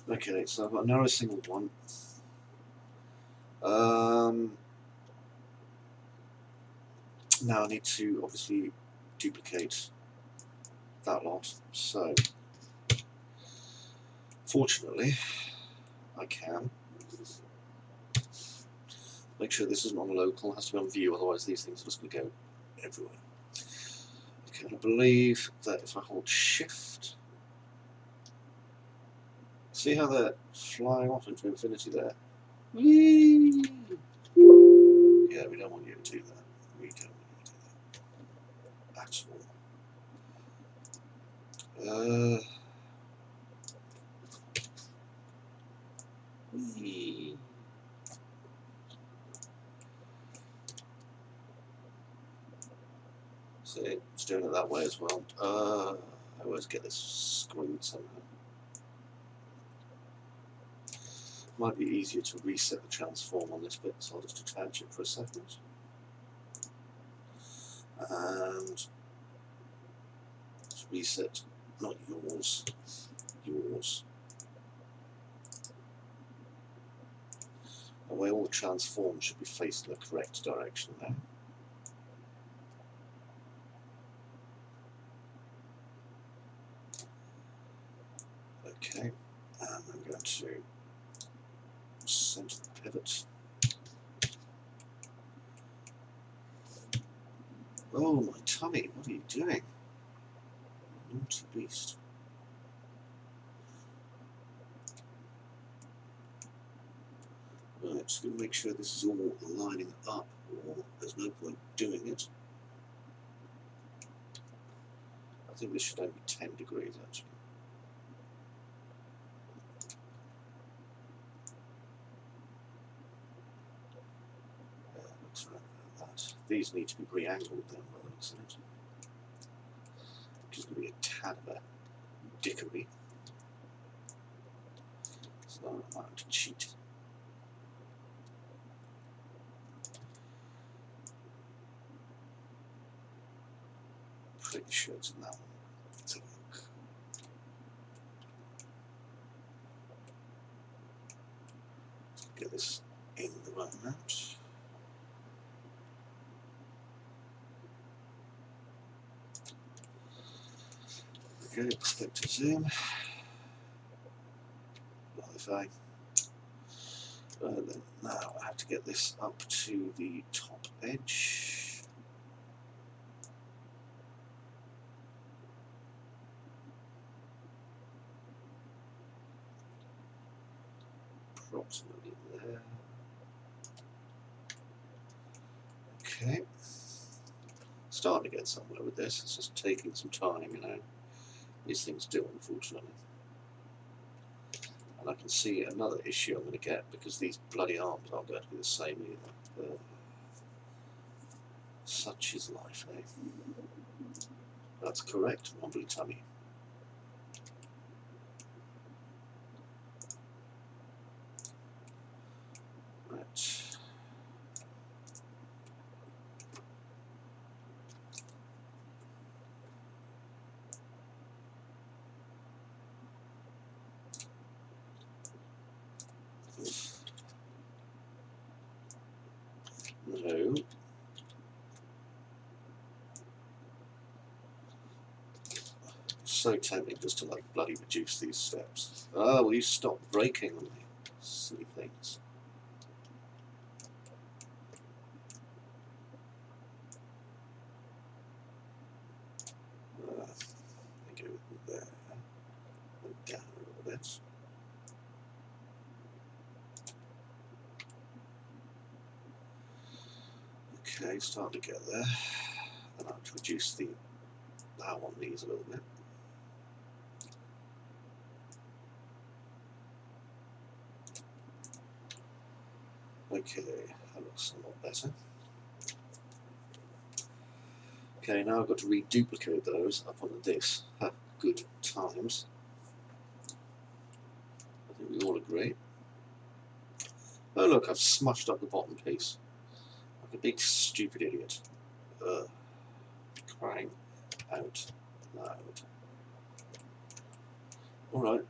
Okay, so I've got a narrow single one. Now I need to obviously duplicate that lot. So, fortunately, I can. Make sure this isn't on local, it has to be on view, otherwise these things are just going to go everywhere. Okay, and I believe that if I hold shift, see how they're flying off into infinity there? Whee! Yeah, we don't want you to do that. We don't want you to do that at all. Whee! See, it's doing it that way as well. I always get this screwed somehow. Might be easier to reset the transform on this bit, so I'll just attach it for a second. And let's reset, not yours, yours. That way all the transforms should be facing the correct direction there. Okay, and I'm going to center the pivot. Oh, my tummy, what are you doing? Naughty beast. Right, just going to make sure this is all lining up, or there's no point doing it. I think this should only be 10 degrees actually. that. These need to be re-angled then, by the looks of it. Which is going to be a tad of a dickery. So I might have to cheat. Pretty sure it's in that one. Let's have a look. Get this in the right amount. Okay, perspective zoom. Modify. Then now I have to get this up to the top edge. Approximately there. Okay. Starting to get somewhere with this. It's just taking some time, you know. These things do, unfortunately. And I can see another issue I'm going to get because these bloody arms aren't going to be the same either. Such is life, eh? That's correct, wobbly tummy. Right. No. So tempting just to like bloody reduce these steps. Oh, will you stop braking on me? Silly things. Go there. And down a little bit. Okay, starting to get there. Then I have to reduce the power on these a little bit. Okay, that looks a lot better. Okay, now I've got to reduplicate those up on this. Good times. I think we all agree. Oh look, I've smushed up the bottom piece. Like a big stupid idiot. Crying out loud. Alright.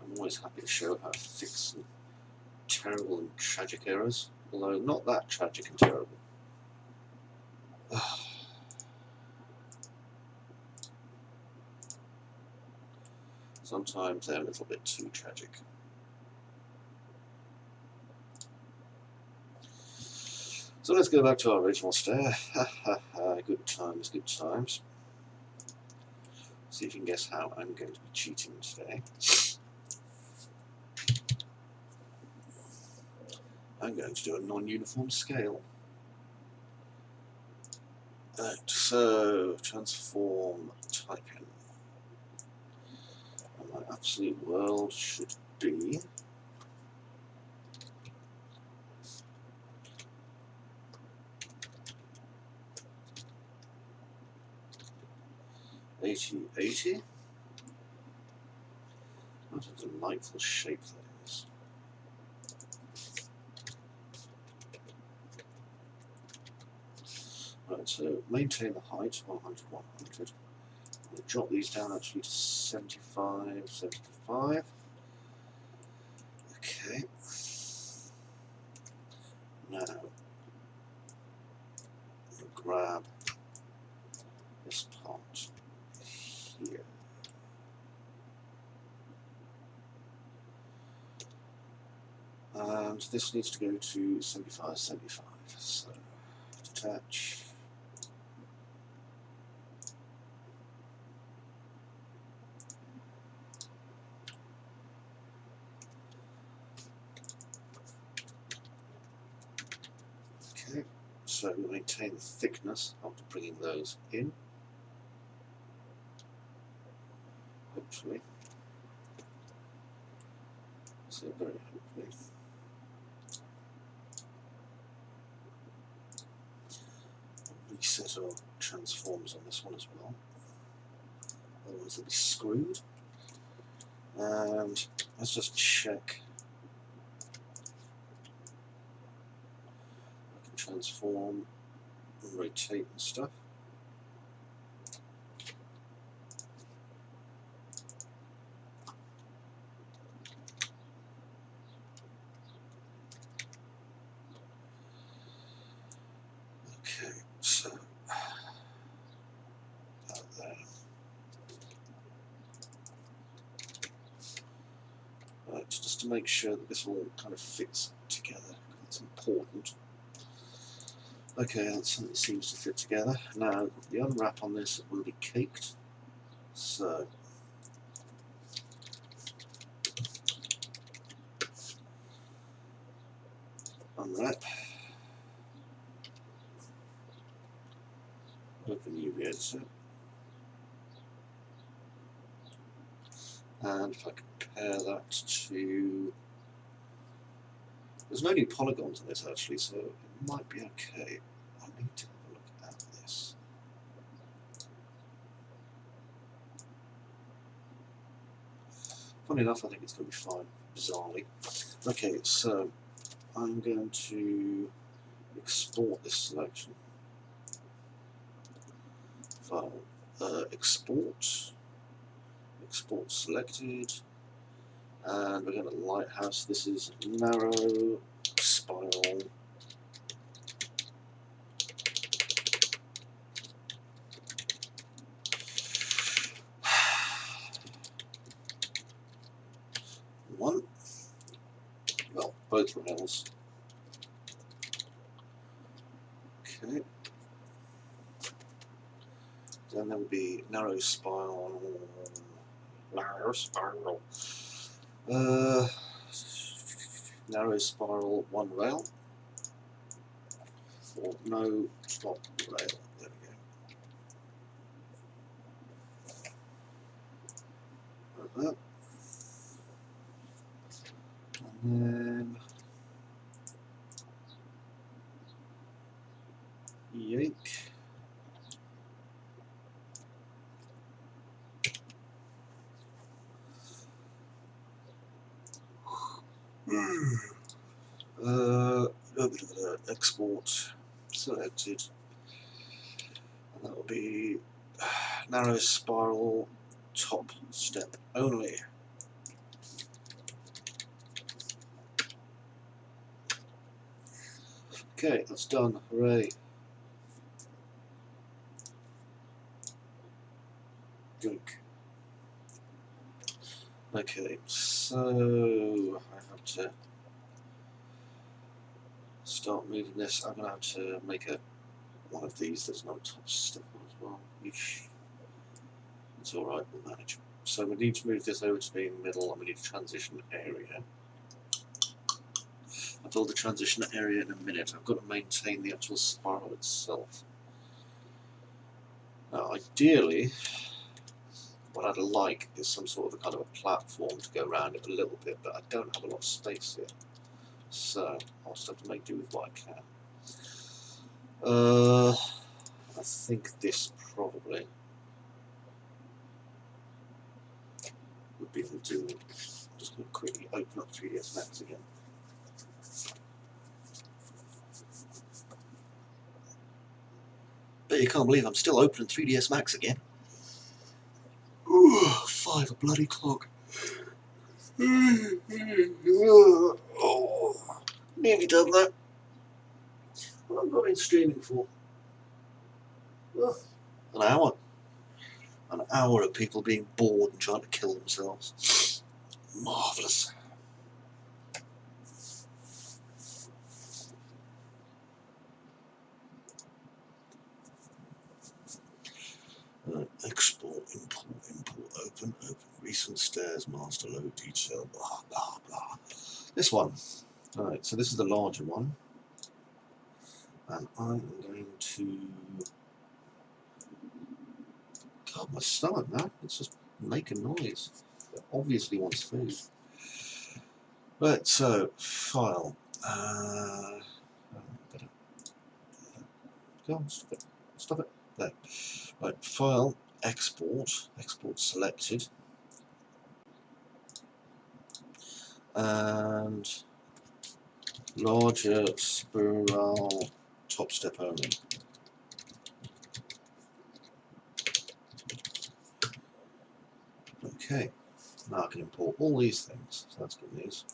I'm always happy to show how to fix some terrible and tragic errors. Although not that tragic and terrible. Sometimes they're a little bit too tragic. So let's go back to our original stair. Good times, good times. See if you can guess how I'm going to be cheating today. I'm going to do a non-uniform scale. So, transform typing. And my absolute world should be 80. What a delightful shape that is. Right, so maintain the height, 100, 100. We'll drop these down actually to 75, 75. Okay. Now, we'll grab this part here. And this needs to go to 75, 75. So, detach. Okay, so we maintain the thickness after bringing those in. Hopefully. So very hopefully. reset our transforms on this one as well. Otherwise they'll be screwed. And let's just check. I can transform and rotate and stuff. Okay, so that there. Right, just to make sure that this all kind of fits together. That's important. Okay, that seems to fit together. Now, the unwrap on this will be caked. So, unwrap. Open UV editor. And if I compare that to... There's no new polygons in this actually, so it might be okay. I need to have a look at this. Funny enough, I think it's going to be fine, bizarrely. Okay, so I'm going to export this selection. File, export selected, and we're going to lighthouse. This is narrow spiral. One. Well, both rails. Okay. Then there will be narrow spiral. Narrow spiral. Narrow spiral, one rail. Or no top rail. There we go. Like that. And then yank. Export selected, and that will be narrow spiral top step only. Okay, that's done. Hooray! Drink. Okay, so I have to start moving this. I'm going to have to make one of these that's not top step as well. Eesh. It's alright, we'll manage. So we need to move this over to being middle, and we need a transition area. I'll build the transition area in a minute. I've got to maintain the actual spiral itself. Now, ideally, what I'd like is some sort of a kind of a platform to go around it a little bit, but I don't have a lot of space here. So I'll just have to make do with what I can. I think this probably would be the do. I'm just going to quickly open up 3ds Max again. But you can't believe I'm still opening 3ds Max again. Ooh, 5 o'clock. Oh, nearly done that. What have I been streaming for? Oh, an hour. An hour of people being bored and trying to kill themselves. Marvellous. Export, import, open, recent stairs, master load, detail, blah, blah, blah. This one. Alright, so this is the larger one. And I'm going to... God, my stomach, man. It's just making noise. It obviously wants food. Right, so, file. Stop it. There. Right, file, export selected, and larger spiral top step only. Okay, now I can import all these things, so that's good news.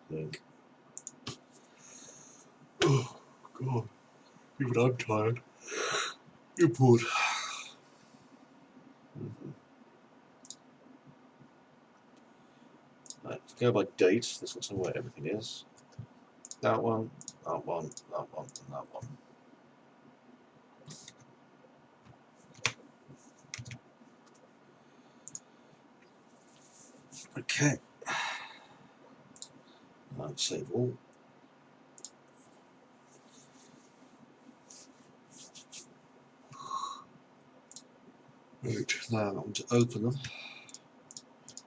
Link. Oh, God. Even I'm tired. Import. Right, go by date. This will tell me where everything is. That one, that one, that one, and that one. Okay. Now save all. Right, now I'm going to open them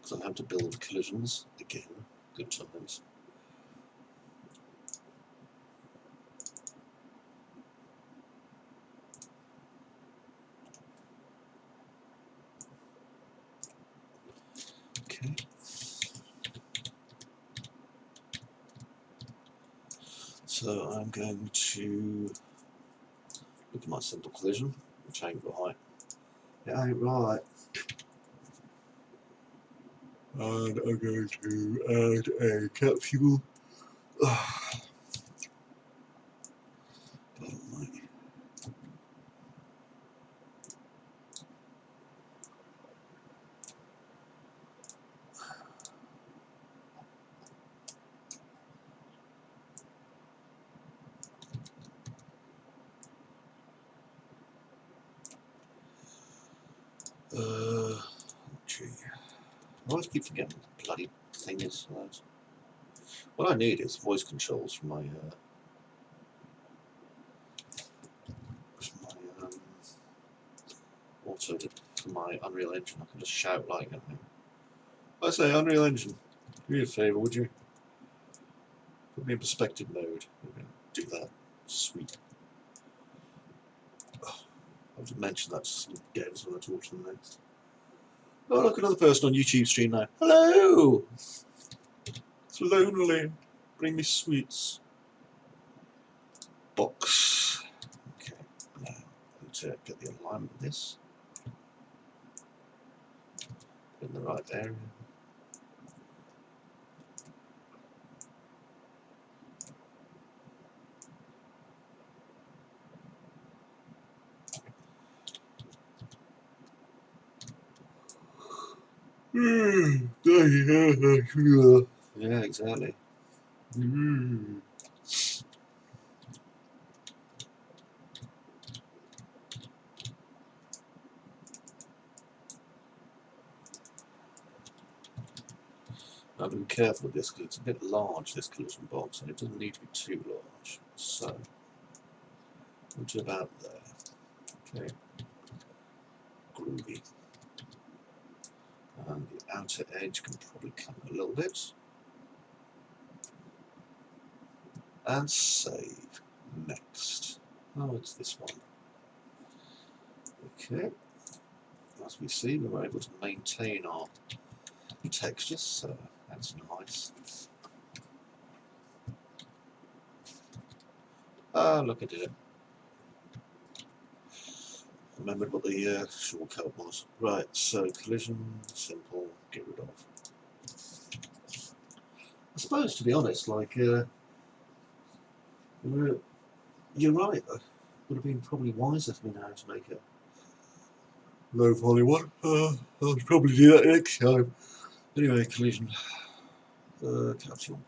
because I have to build collisions again. Good times. Okay. So I'm going to look at my simple collision, which ain't right. It ain't right. And I'm going to add a capsule. God almighty. Gee. I always keep forgetting what the bloody thing is. What I need is voice controls for my auto for my Unreal Engine. I can just shout like at me. I say, Unreal Engine, do me a favour, would you? Put me in perspective mode. Do that. Sweet. Oh, I have to mention that to some devs when I talk to them next. Oh, look, another person on YouTube stream now. Hello! It's lonely. Bring me sweets. Box. Okay, now I need to get the alignment of this in the right area. Yeah, exactly. I've been careful with this because it's a bit large, this collision box, and it doesn't need to be too large. So, which about there. Okay. Groovy. And the outer edge can probably come a little bit. And save. Next. Oh, it's this one. Okay. As we see, we were able to maintain our textures, so that's nice. Ah, look at it. Remembered what the shortcut was. Right, so collision, simple, get rid of. I suppose, to be honest, like, you're right, it would have been probably wiser for me now to make a low poly one. I'll probably do that next time. Anyway, collision, capsule.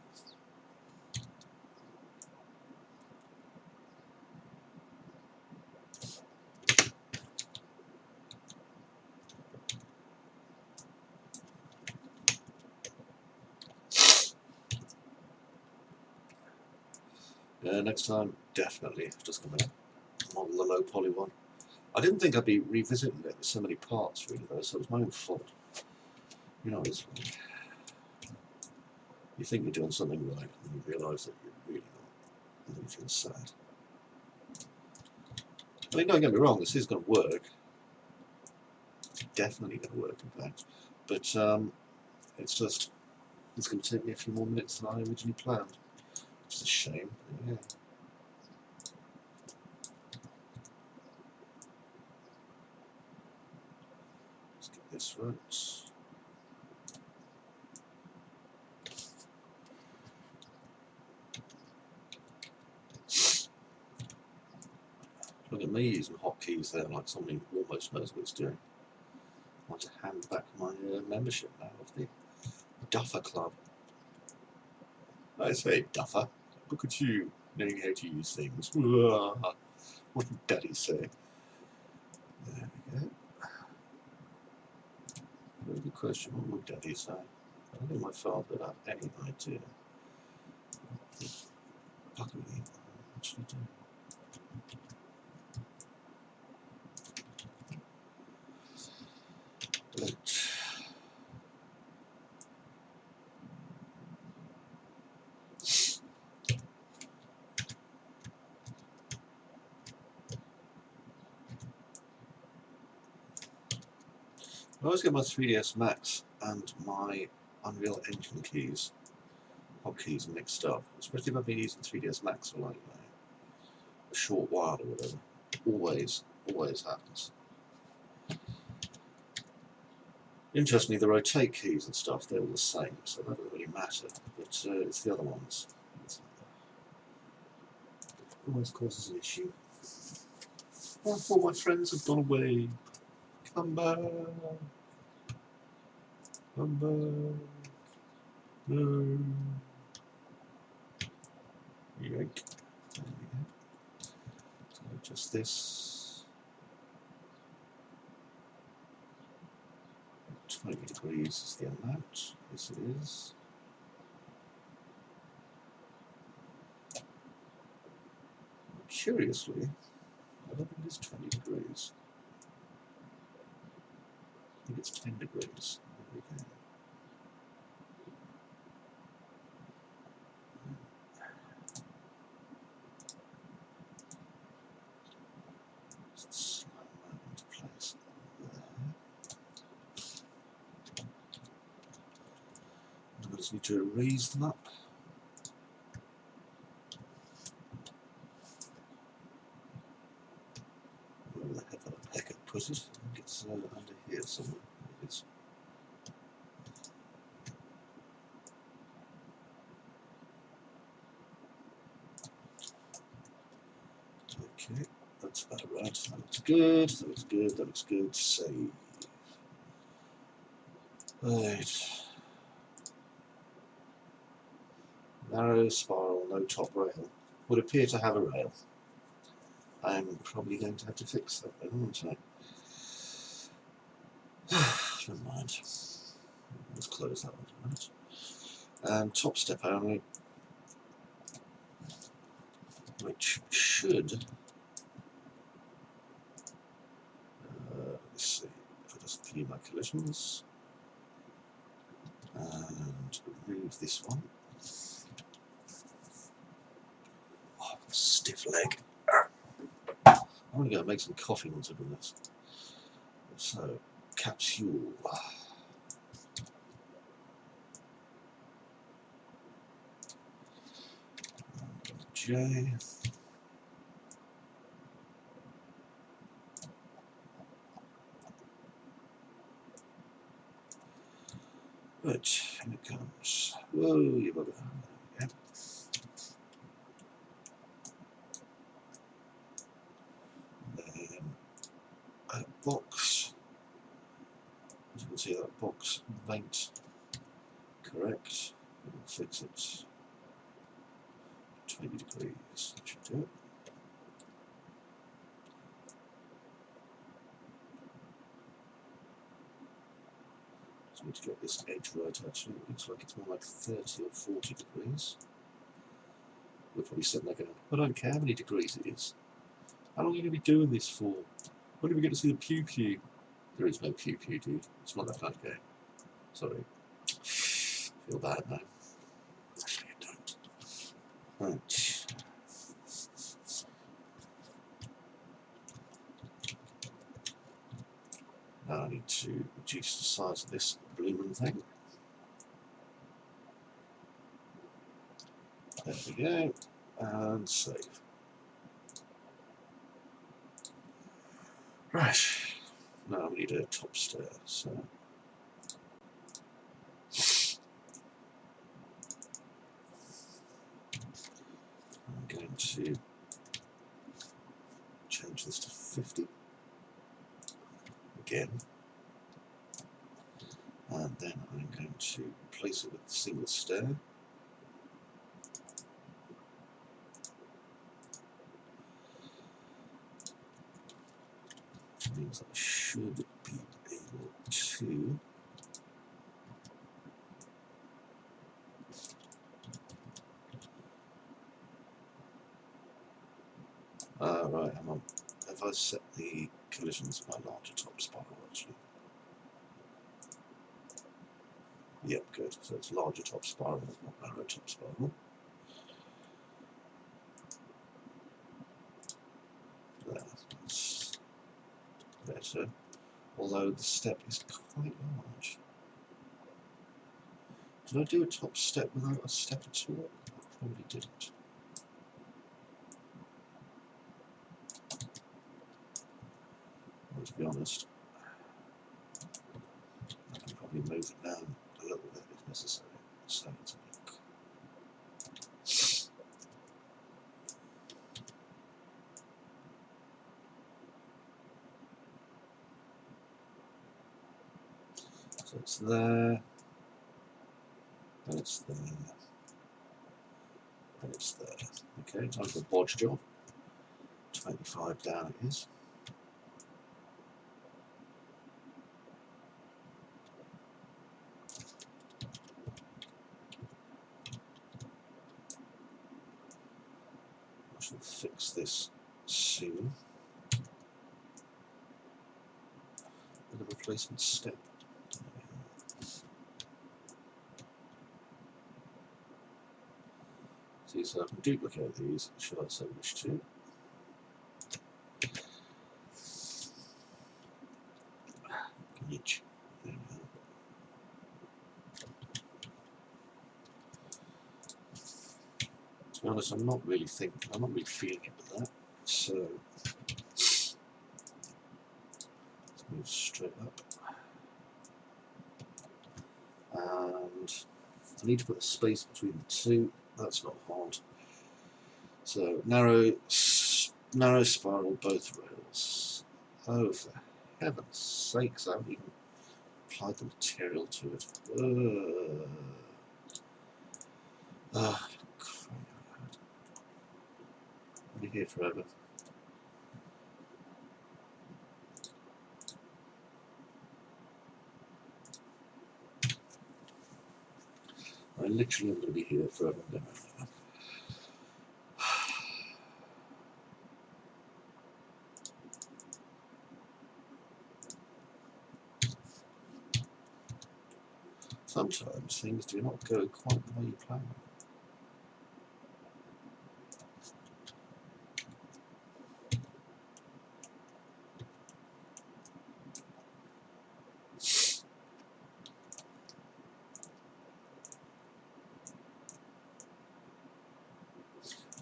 Next time, definitely just going to model the low poly one. I didn't think I'd be revisiting it with so many parts, really, though, so it was my own fault. You know, it's like, you think you're doing something right, and you realise that you're really not, and then you feel sad. I mean, don't get me wrong, this is going to work. It's definitely going to work, in fact. But it's just, it's going to take me a few more minutes than I originally planned. Which is a shame. Yeah. Let's get this right. Look at me using hotkeys there, like somebody almost knows what it's doing. I want to hand back my membership now of the Duffer Club. I say, Duffer, look at you knowing how to use things. What did Daddy say? There we go. Very good question. What would Daddy say? I don't think my father would have any idea. Luckily, I actually do. I always get my 3ds Max and my Unreal Engine keys, hotkeys mixed up, especially if I've been using 3ds Max for like a short while or whatever. Always happens. Interestingly, the rotate keys and stuff, they're all the same, so that doesn't really matter, but it's the other ones. It always causes an issue. I thought my friends had gone away. Come back. Come back. No. Yank. There we go. So just this. 20 degrees is the amount. Yes, it is. Curiously, I don't think it's 20 degrees. I think it's 10 degrees. There we go. Just slide that into place there. I just need to raise them up. Where the heck I put it? I think it's under here somewhere. It is. Okay, that's about right. That looks good. That looks good. That looks good. Save. Right. Narrow spiral, no top rail. Would appear to have a rail. I'm probably going to have to fix that then, won't I? Never mind. Let's close that one for a minute. And top step only, which should, let's see, if I just view my collisions and remove this one. Oh, stiff leg. I'm going to go make some coffee once I've done this. So, capsule. J. Right, here it comes. Whoa, you bugger. There we go. Then a box. As you can see, that box ain't correct. We'll fix it. 20 degrees. That should do it. So I need to get this edge right actually. It looks like it's more like 30 or 40 degrees. We're probably sitting there going, I don't care how many degrees it is. How long are you going to be doing this for? When do we get to see the pew pew? There is no pew pew, dude. It's not that kind of game. Sorry. Feel bad now. Actually, I don't. Right. to reduce the size of this blooming thing. There we go, and save. Right, now we need a top stair, so I'm going to change this to 50 again, and then I'm going to replace it with a single stair. Which means I should be able to right, hang on. Have I set the collisions by larger top spiral actually? Yep, good. So it's larger top spiral, not narrow top spiral. That's better. Although the step is quite large. Did I do a top step without a step at all? I probably didn't. Well, to be honest, I can probably move it down a little bit if necessary. So it's there, and it's there, and it's there. Okay, time for a bodge job. 25 down it is. I shall fix this soon. With a replacement step. See, so I can duplicate these, should I so wish to. Each. There we go. To be honest, I'm not really feeling it with that. So let's move straight up. And I need to put a space between the two. That's not hard. So narrow spiral both rails. Oh, for heaven's sakes, I haven't even applied the material to it. Ah, crap. I'll be here forever. I literally am going to be here forever. Sometimes things do not go quite the way you plan.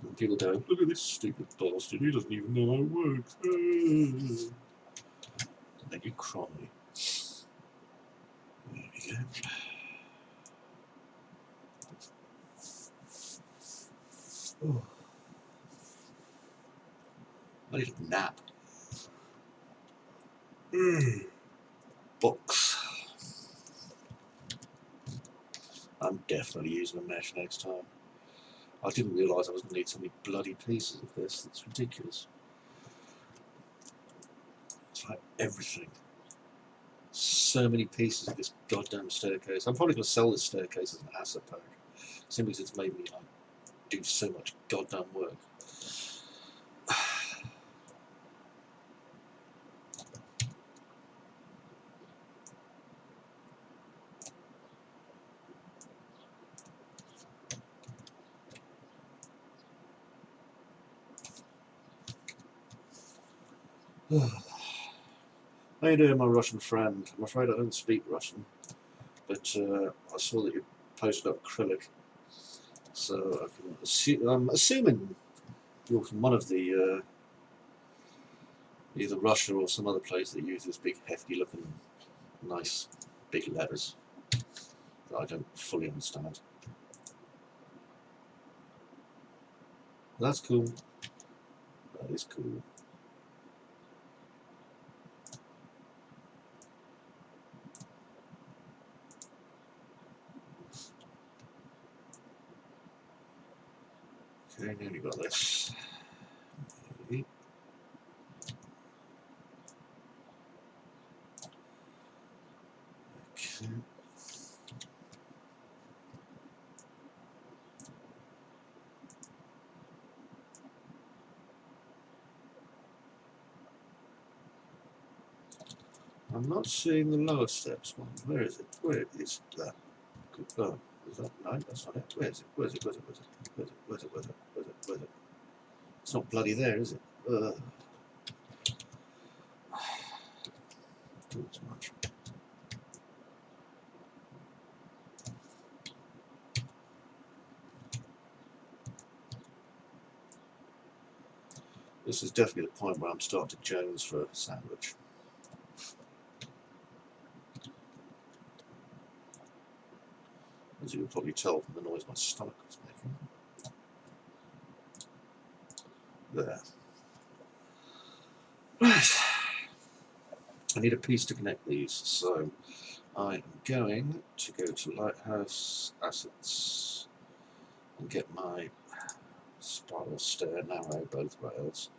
And people go, look at this stupid bastard, he doesn't even know how it works. And then you cry. There we go. Oh. I need a nap. Books. I'm definitely using a mesh next time. I didn't realise I was going to need so many bloody pieces of this. That's ridiculous. It's like everything. So many pieces of this goddamn staircase. I'm probably going to sell this staircase as an asset pack, simply because it's made me do so much goddamn work. How you doing, my Russian friend? I'm afraid I don't speak Russian, but I saw that you posted up acrylic, so I can I'm assuming you're from one of the either Russia or some other place that uses big, hefty-looking, nice, big letters that I don't fully understand. That's cool. That is cool. Okay, now you've got this. Okay. I'm not seeing the lower steps one. Where is it? Where is that? Oh, is that? No, that's not it. Where is it? Where is it? Where is it? Where is it? Where is it? Where is it? Where is it? Where is it? Where is it? It's not bloody there, is it? Too much. This is definitely the point where I'm starting to Jones for a sandwich. As you can probably tell from the noise my stomach was making. There. Right. I need a piece to connect these, so I am going to go to Lighthouse Assets and get my spiral stair narrow both rails.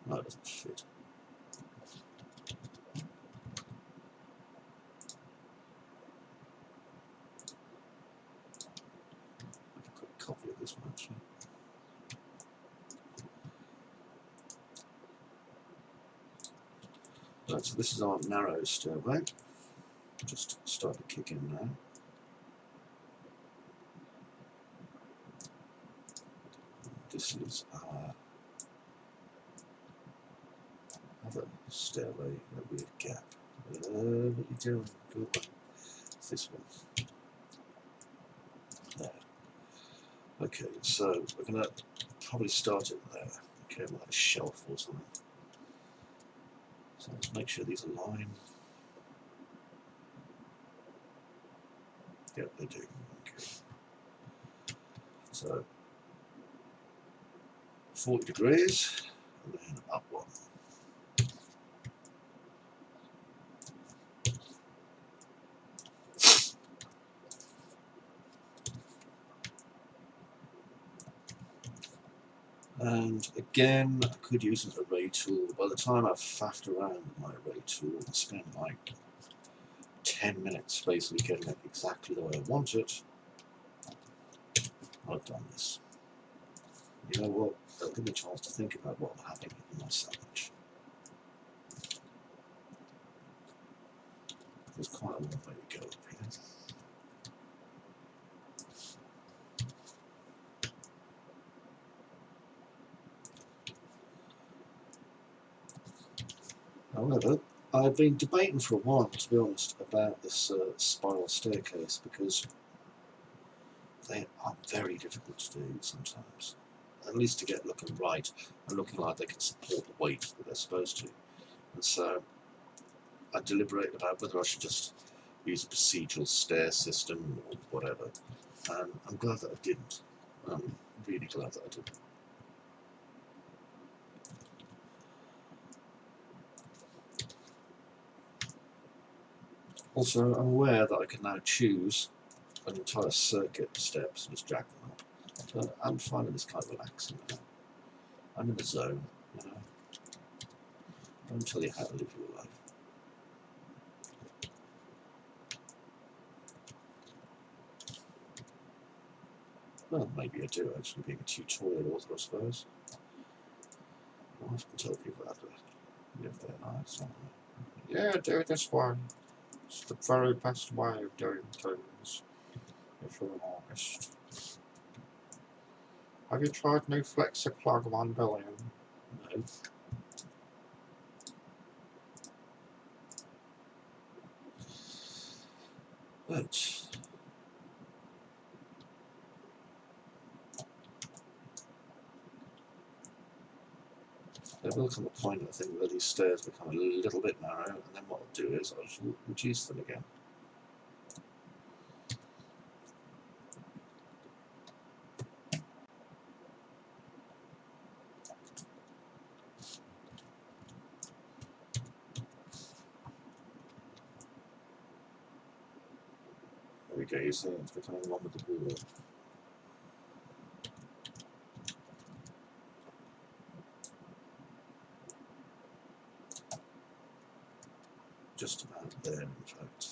No, it doesn't fit. I've got a copy of this one actually. Right, so this is our narrow stairway. Just start to kick in now. This is our other stairway, a weird gap. What are you doing? Good one. It's this one. There. Okay, so we're going to probably start it there. Okay, like a shelf or something. So let's make sure these align. Yep, they do. Okay. So 40 degrees, and then up one. And again, I could use an array tool. By the time I've faffed around with my array tool and spent like 10 minutes basically getting it exactly the way I want it, I've done this. You know what? It'll give me a chance to think about what I'm having in my sandwich. There's quite a long way to go up here. However, I've been debating for a while, to be honest, about this spiral staircase because they are very difficult to do sometimes. At least to get looking right and looking like they can support the weight that they're supposed to. And so I deliberated about whether I should just use a procedural stair system or whatever. And I'm glad that I didn't. I'm really glad that I didn't. Also, I'm aware that I can now choose an entire circuit of steps and just drag them up. So I'm finding this kind of relaxing now. I'm in the zone, you know. Don't tell you how to live your life. Well, maybe I do actually, being a tutorial author, I suppose. I often tell people how to live their lives, don't they? Yeah, do it this way. It's the very best way of doing things, if you're an artist. Have you tried new Flexor Plug 1 billion? No. But there will come a point, I think, where these stairs become a little bit narrow, and then what I'll do is I'll just reduce them again. There we go, you see it's becoming one with the wall. Just about there, in fact.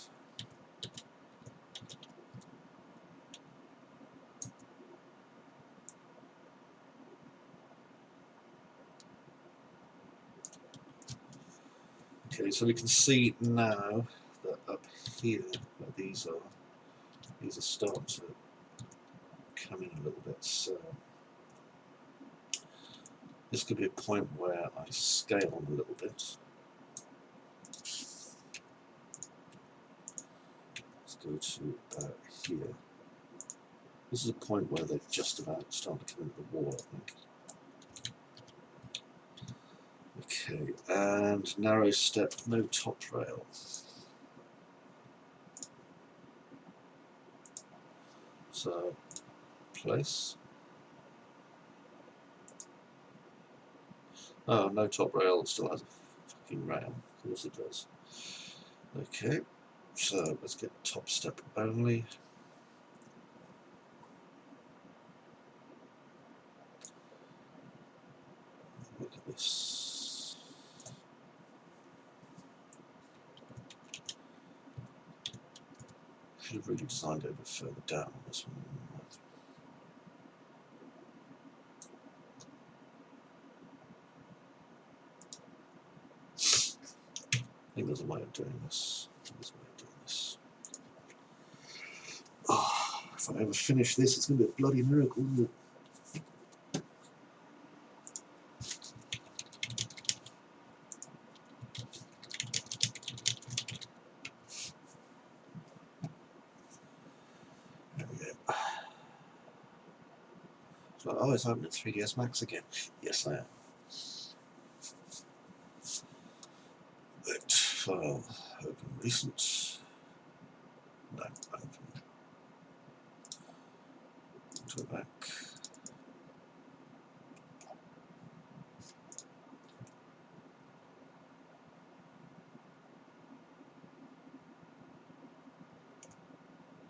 Okay, so we can see now that up here, where these are starting to come in a little bit. So this could be a point where I scale them a little bit. Let's go to here. This is a point where they're just about starting to come into the wall, I think. Okay, and narrow step, no top rail. So, place. Oh, no top rail, it still has a fucking rail. Of course it does. Okay, so let's get top step only. Look at this. Should have really designed it a bit further down on this one. I think there's a way of doing this. Oh, if I ever finish this, it's going to be a bloody miracle, isn't it? There we go. So, oh, it's open at 3ds Max again. Yes, I am. Right, file, open recent. No, open. Go back.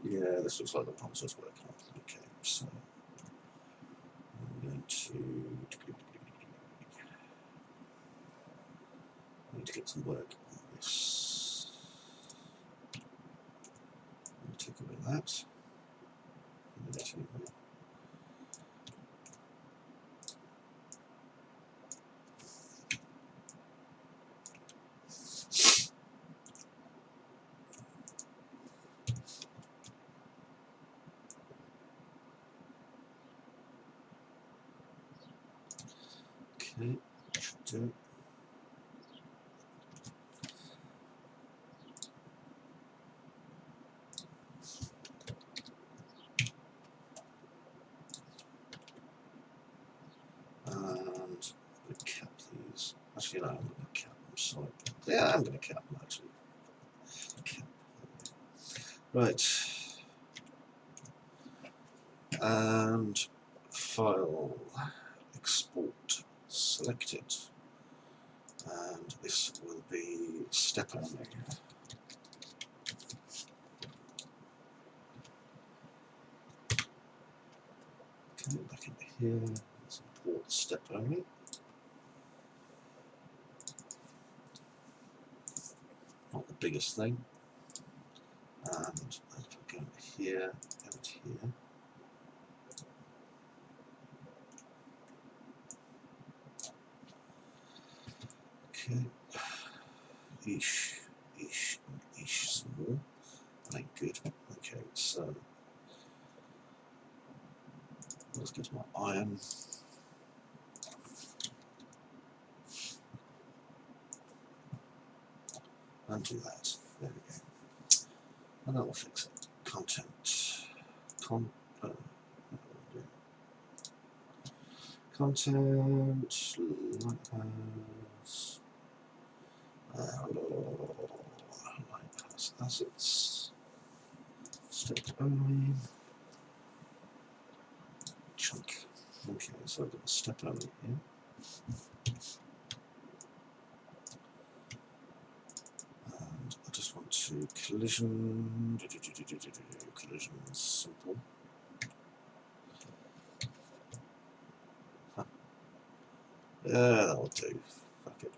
Yeah, this looks like the promises working. Okay, so I'm going to need to get some work on this. I'm going to take away that. Okay, should do it. And cap these. Actually, no, I'm going to cap them. Sorry. Yeah, I'm going to cap them actually. Cap. Right. And file, export, select it. And this will be step only. Okay, back into here. Let's import step only. Not the biggest thing. And go here, and here. Okay. Ish, some more. That ain't good. Okay, so Let's get my iron. And do that. There we go. And that will fix it. Content. Content. Lighthouse. Lighthouse assets. Step only. Chunk. Okay, so I've got a step only here. And I just want to collision. Collision simple. Huh. Yeah, that'll do. Fuck it.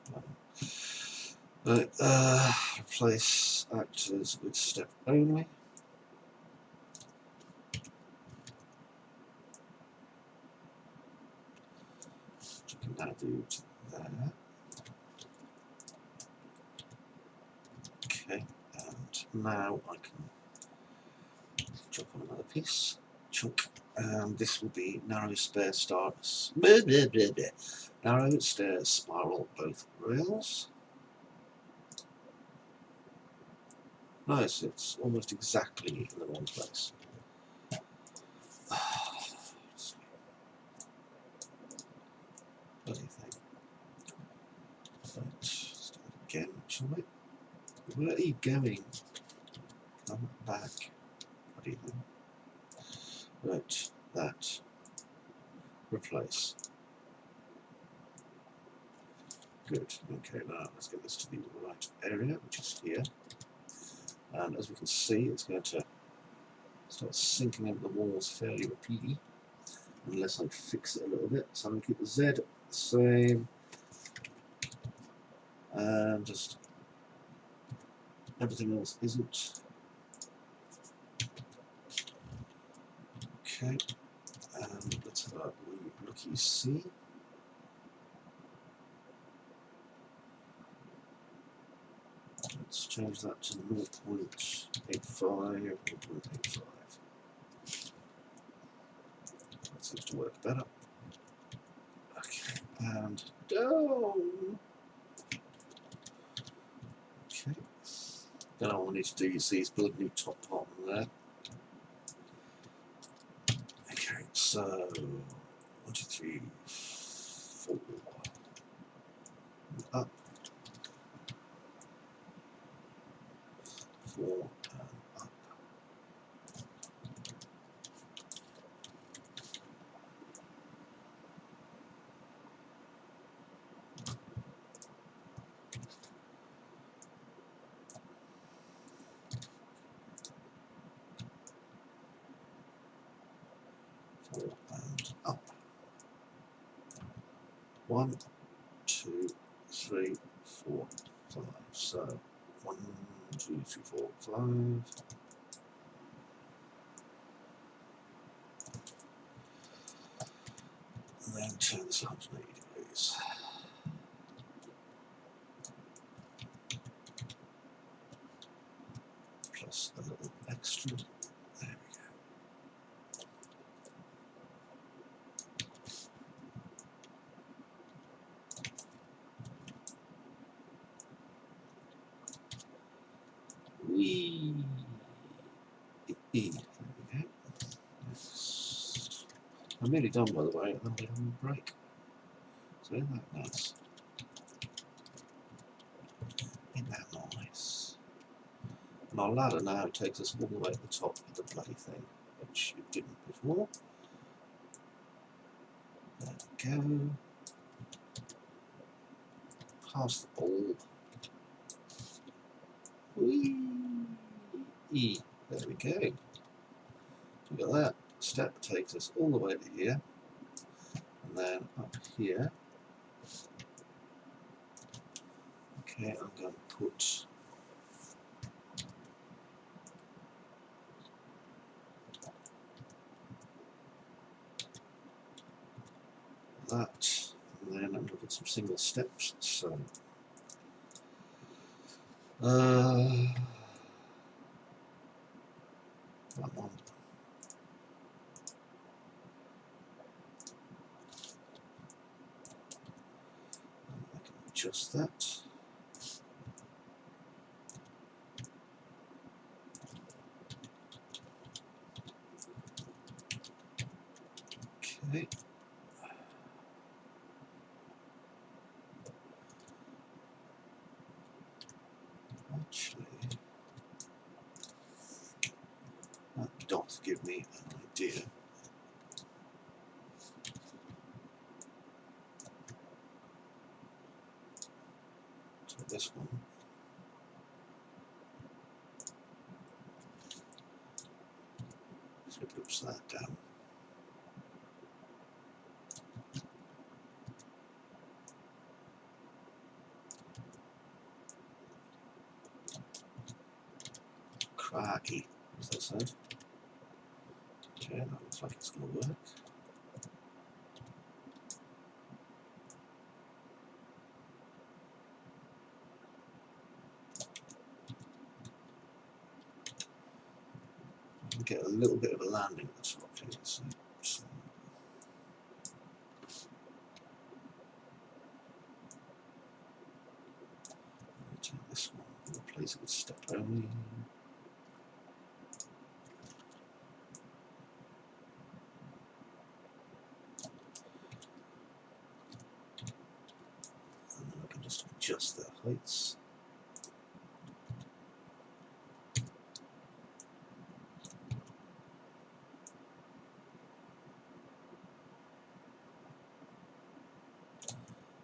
Right, replace actors with step only. Which I can now do to there. Okay, and now I can drop on another piece, chunk, and this will be narrow stair starts. Narrow stair spiral both rails. Nice, it's almost exactly in the wrong place. Bloody thing. Right, let's do it again, shall we? Where are you going? Come back. What do you think? Right, that. Replace. Good. Okay, now let's get this to the right area, which is here. And as we can see, it's going to start sinking into the walls fairly repeatedly, unless I fix it a little bit. So I'm going to keep the Z the same, and just everything else isn't. Okay, and let's have a wee looky see. Let's change that to 0.85. 0.85. That seems to work better. Okay, and down. Okay. Then all we need to do, you see, is build a new top part on there. Okay, so 1, 2, 3, 4. Up. 4 and up. And up. 1, 2, 3, 4, 5. So 1, 2, 3, 4, 5. And then turn this 180 degrees. Plus a little extra. There we go. Whee! There we go. Next. I'm nearly done, by the way, and then we have a break. So isn't that nice? Isn't that nice? And our ladder now takes us all the way to the top of the bloody thing, which it didn't before. There we go. Past the ball. Whee! There we go. Look at that. Step takes us all the way to here. And then up here. Okay, I'm going to put that, and then I'm going to put some single steps. So, that one. adjust that. Okay. Actually, that doth give me an idea. So this one. So it puts that down. Crikey, as I said. Okay, that looks like it's going to work. Get a little bit of a landing at the top here. So, take this one, replace it with step only. And then I can just adjust their heights.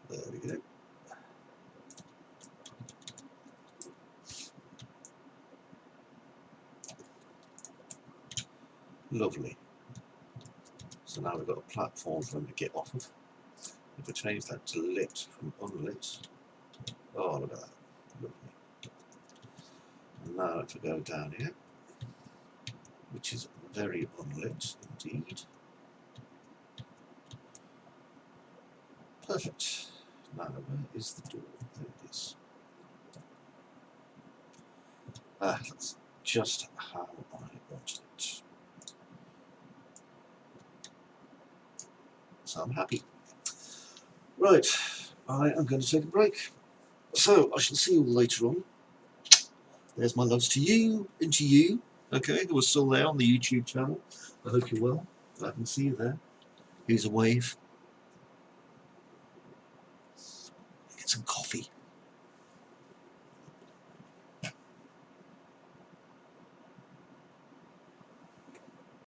There we go. Lovely. So now we've got a platform for them to get off of. If I change that to lit from unlit, oh look at that, lovely. And now if I go down here, which is very unlit indeed. Perfect. Now where is the door? There it is. That's just how I wanted it. So I'm happy. Right, I am going to take a break. So I shall see you all later on. There's my loves to you and to you, okay, who are still there on the YouTube channel. I hope you're well. I can see you there. Here's a wave. Get some coffee.